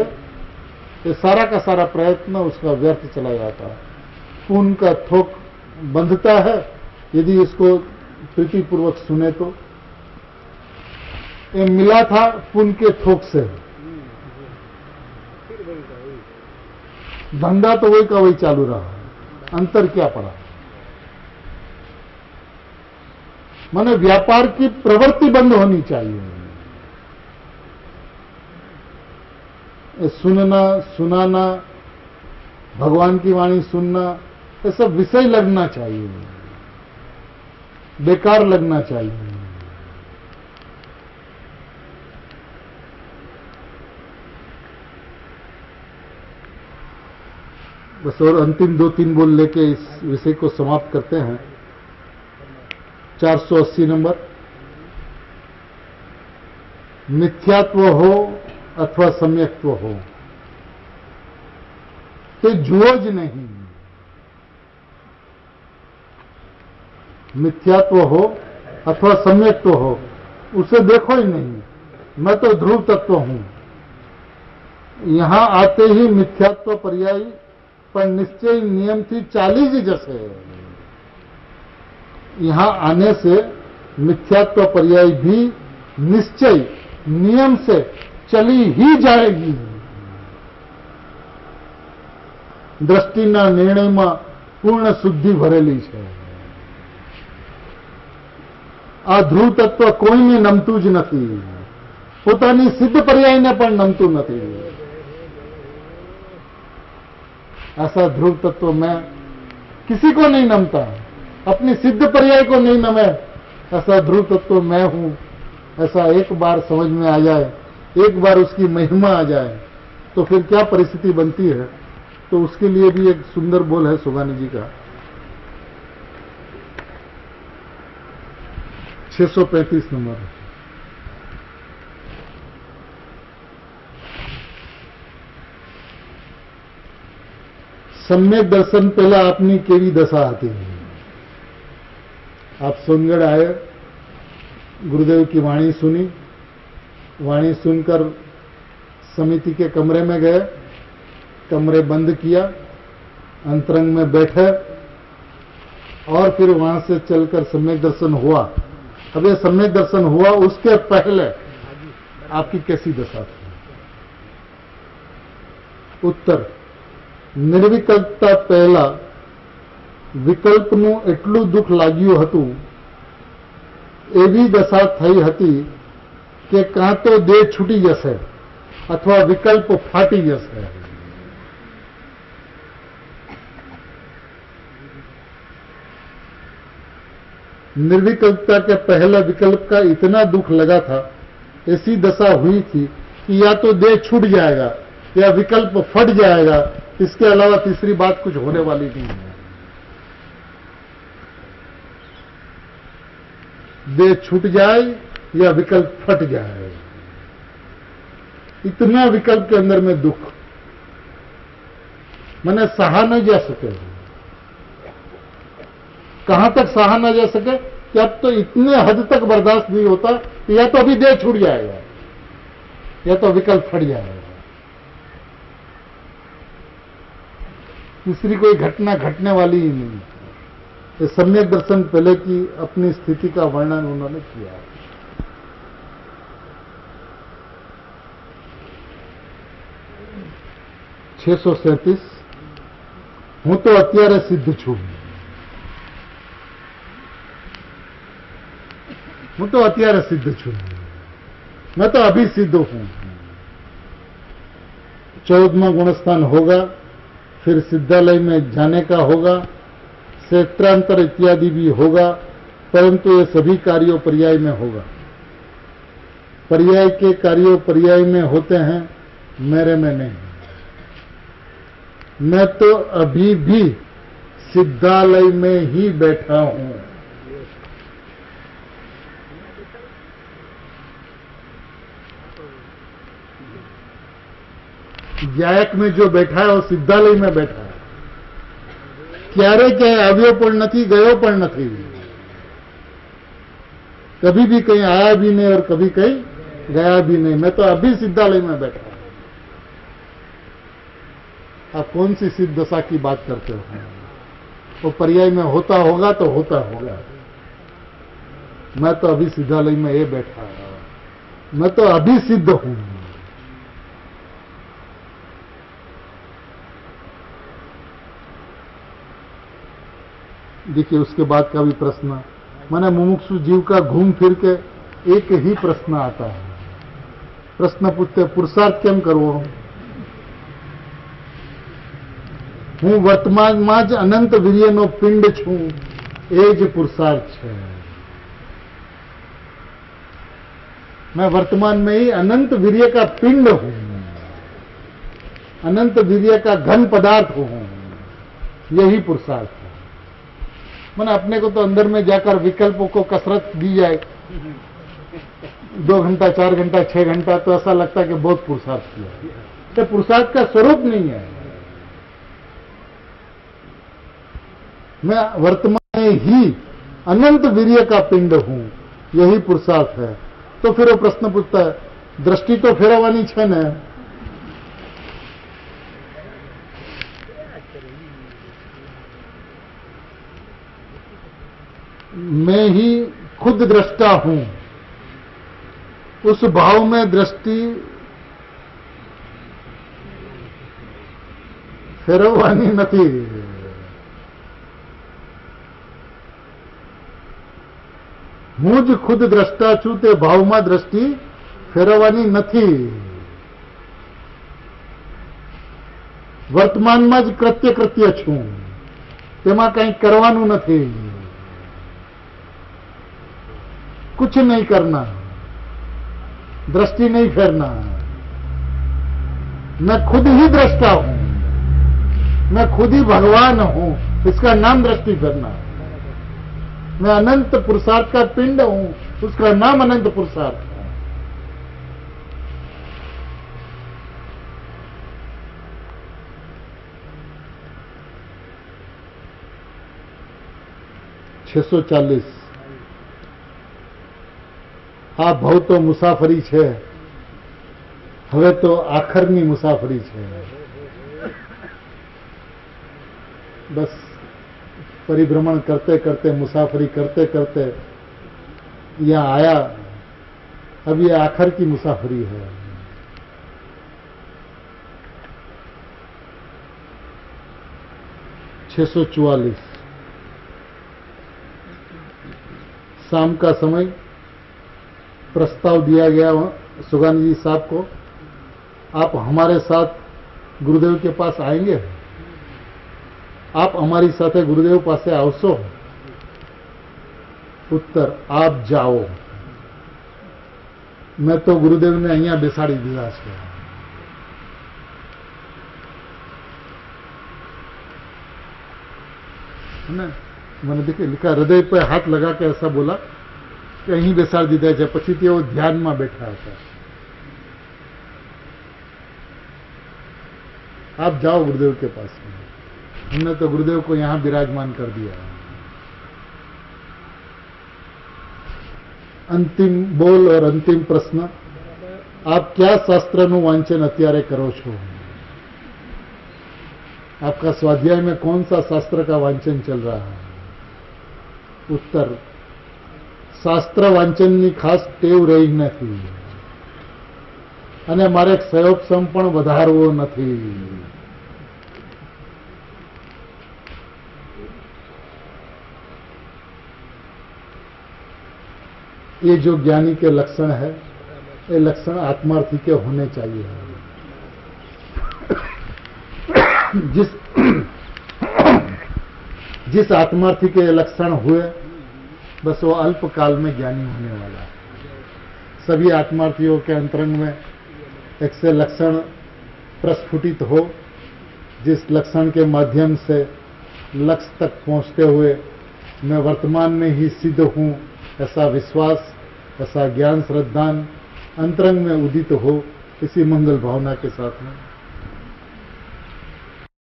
ये सारा का सारा प्रयत्न उसका व्यर्थ चला जाता है। पुण्य का थोक बंधता है यदि इसको प्रीतिपूर्वक सुने तो। ये मिला था पुण्य के थोक से, धंधा तो वही का वही चालू रहा, अंतर क्या पड़ा? माने व्यापार की प्रवृत्ति बंद होनी चाहिए। सुनना, सुनाना, भगवान की वाणी सुनना, ये सब विषय लगना चाहिए, बेकार लगना चाहिए। बस और अंतिम 2-3 बोल लेके इस विषय को समाप्त करते हैं। 480 नंबर, मिथ्यात्व हो अथवा सम्यक्त्व हो, तो जुओज नहीं। मिथ्यात्व हो अथवा सम्यक्त्व हो, उसे देखो ही नहीं। मैं तो ध्रुव तत्व हूं। यहां आते ही मिथ्यात्व पर्यायी पर निश्चय नियम थी 40 जैसे। यहां आने से मिथ्यात्व पर्याय भी निश्चय नियम से चली ही जाएगी। दृष्टिना निर्णयમાં પૂર્ણ શુદ્ધિ ભરેલી છે। આ ધ્રુવ તત્વ કોઈને નમતું જ નથી, પોતાની સિદ્ધ પર્યાયને પણ નમતું નથી। ऐसा ध्रुव तत्व मैं किसी को नहीं नमता, अपनी सिद्ध पर्याय को नहीं नमे, ऐसा ध्रुव तत्व मैं हूं। ऐसा एक बार समझ में आ जाए, एक बार उसकी महिमा आ जाए, तो फिर क्या परिस्थिति बनती है। तो उसके लिए भी एक सुंदर बोल है सोगानी जी का, 635 नंबर। सम्यक दर्शन पहला अपनी केवी दशा आती है। आप सोनगढ़ आए, गुरुदेव की वाणी सुनी, वाणी सुनकर समिति के कमरे में गए, कमरे बंद किया, अंतरंग में बैठे और फिर वहां से चलकर सम्यक दर्शन हुआ। अब ये सम्यक दर्शन हुआ, उसके पहले आपकी कैसी दशा थी? ઉત્તર, નિર્વિકલ્પતા પહેલા વિકલ્પનું એટલું દુઃખ લાગ્યું હતું, એવી દશા થઈ હતી કે કાં તો દેહ છૂટી જશે અથવા વિકલ્પ ફાટી જશે. निर्विकल्पता के पहले विकल्प का इतना दुख लगा था, ऐसी दशा हुई थी कि या तो देह छूट जाएगा या विकल्प फट जाएगा, इसके अलावा तीसरी बात कुछ होने वाली नहीं है. देह छूट जाए या विकल्प फट जाए, इतना विकल्प के अंदर में दुख मैंने सहा न जा सके. कहां तक सहा न जा सके कि अब तो इतने हद तक बर्दाश्त नहीं होता कि या तो अभी देह छूट जाएगा या तो विकल्प फट जाएगा. तीसरी कोई घटना घटने वाली ही नहीं. ये सम्यक दर्शन पहले की अपनी स्थिति का वर्णन उन्होंने किया. $637 હું તો અત્યારે સિદ્ધ છું. હું તો અત્યારે સિદ્ધ છું. मैं तो अभी सिद्ध हूं. 14वां गुणस्थान होगा, फिर सिद्धालय में जाने का होगा, क्षेत्रांतर इत्यादि भी होगा, परंतु ये सभी कार्यों पर्याय में होगा. पर्याय के कार्यों पर्याय में होते हैं, मेरे में नहीं. मैं तो अभी भी सिद्धालय में ही बैठा हूं. गायक में जो बैठा है वो सिद्धालय में बैठा है. क्यारे क्या આવ્યો પણ નથી, ગયો પણ નથી. कभी भी कहीं आया भी नहीं और कभी कहीं गया भी नहीं. मैं तो अभी सिद्धालय में बैठा हूं. आप कौन सी सिद्ध दशा की बात करते हो? वो पर्याय में होता होगा तो होता होगा. मैं तो अभी सिद्धालय में ये बैठा हूं. मैं तो अभी सिद्ध हूं. देखिए उसके बाद का भी प्रश्न, माने मुमुक्षु जीव का घूम फिर के एक ही प्रश्न आता है. प्रश्न पूछते पुरुषार्थ केम करवो? હું વર્તમાનમાં જ અનંત વીર્યનો પિંડ છું, એ જ પુરુષાર્થ છે. मैं वर्तमान में ही अनंत वीर्य का पिंड हूं, अनंत वीर्य का घन पदार्थ हूं. यही पुरुषार्थ है. मैंने अपने को तो अंदर में जाकर विकल्पों को कसरत दी जाए 2 घंटा 4 घंटा 6 घंटा, तो ऐसा लगता है कि बहुत पुरुषार्थ किया. तो पुरुषार्थ का स्वरूप नहीं है. मैं वर्तमान में ही अनंत वीर्य का पिंड हूं, यही पुरुषार्थ है. तो फिर वो प्रश्न पूछता है, दृष्टि तो फेरवવાની છે ને? मैं ही खुद दृष्टा हूं. उस भाव में दृष्टि फेरवવાની નથી. હું જ ખુદ દ્રષ્ટા છું, તે ભાવમાં દ્રષ્ટિ ફેરવવાની નથી. વર્તમાનમાં જ કૃત્ય છું, તેમાં કંઈ કરવાનું નથી. कुछ नहीं करना, दृष्टि नहीं फेरना. मैं खुद ही दृष्टा हूं, मैं खुद ही भगवान हूं, इसका नाम दृष्टि फेरना. मैं अनंत पुरुषार्थ का पिंड हूं, उसका नाम अनंत पुरुषार्थ है. $640 આ ભાવ તો મુસાફરી છે, હવે તો આખરની મુસાફરી છે. બસ परिभ्रमण करते करते, मुसाफरी करते करते यहाँ आया. अब ये आखिर की मुसाफरी है. 644 शाम का समय प्रस्ताव दिया गया सुगानी जी साहब को, आप हमारे साथ गुरुदेव के पास आएंगे? आप हमारी साथे गुरुदेव पासे आवशो? उत्तर, आप जाओ, मैं तो गुरुदेव ने अहिया बेसाड़ी दीधा छे। मैंने देखिए लिखा, हृदय पर हाथ लगा के ऐसा बोला कि अहीं बेसाड़ दीधा है, पछी तेओ ध्यान में बैठा था। आप जाओ गुरुदेव के पास में, हमने तो गुरुदेव को यहां विराजमान कर दिया। अंतिम बोल और अंतिम प्रश्न, आप क्या शास्त्रનું वांचन અત્યારે करो છો? आपका स्वाध्याय में कौन सा शास्त्र का वांचन चल रहा है? उत्तर, शास्त्र वांचनની ખાસ ટેવ રહી નથી અને મારે સયોપસમ પણ વધારવો નથી। ये जो ज्ञानी के लक्षण है, ये लक्षण आत्मार्थी के होने चाहिए। जिस आत्मार्थी के लक्षण हुए, बस वो अल्प काल में ज्ञानी होने वाला है। सभी आत्मार्थियों के अंतरंग में एक से लक्षण प्रस्फुटित हो, जिस लक्षण के माध्यम से लक्ष्य तक पहुंचते हुए मैं वर्तमान में ही सिद्ध हूं, ऐसा विश्वास, ऐसा ज्ञान श्रद्धान अंतरंग में उदित हो, इसी मंगल भावना के साथ में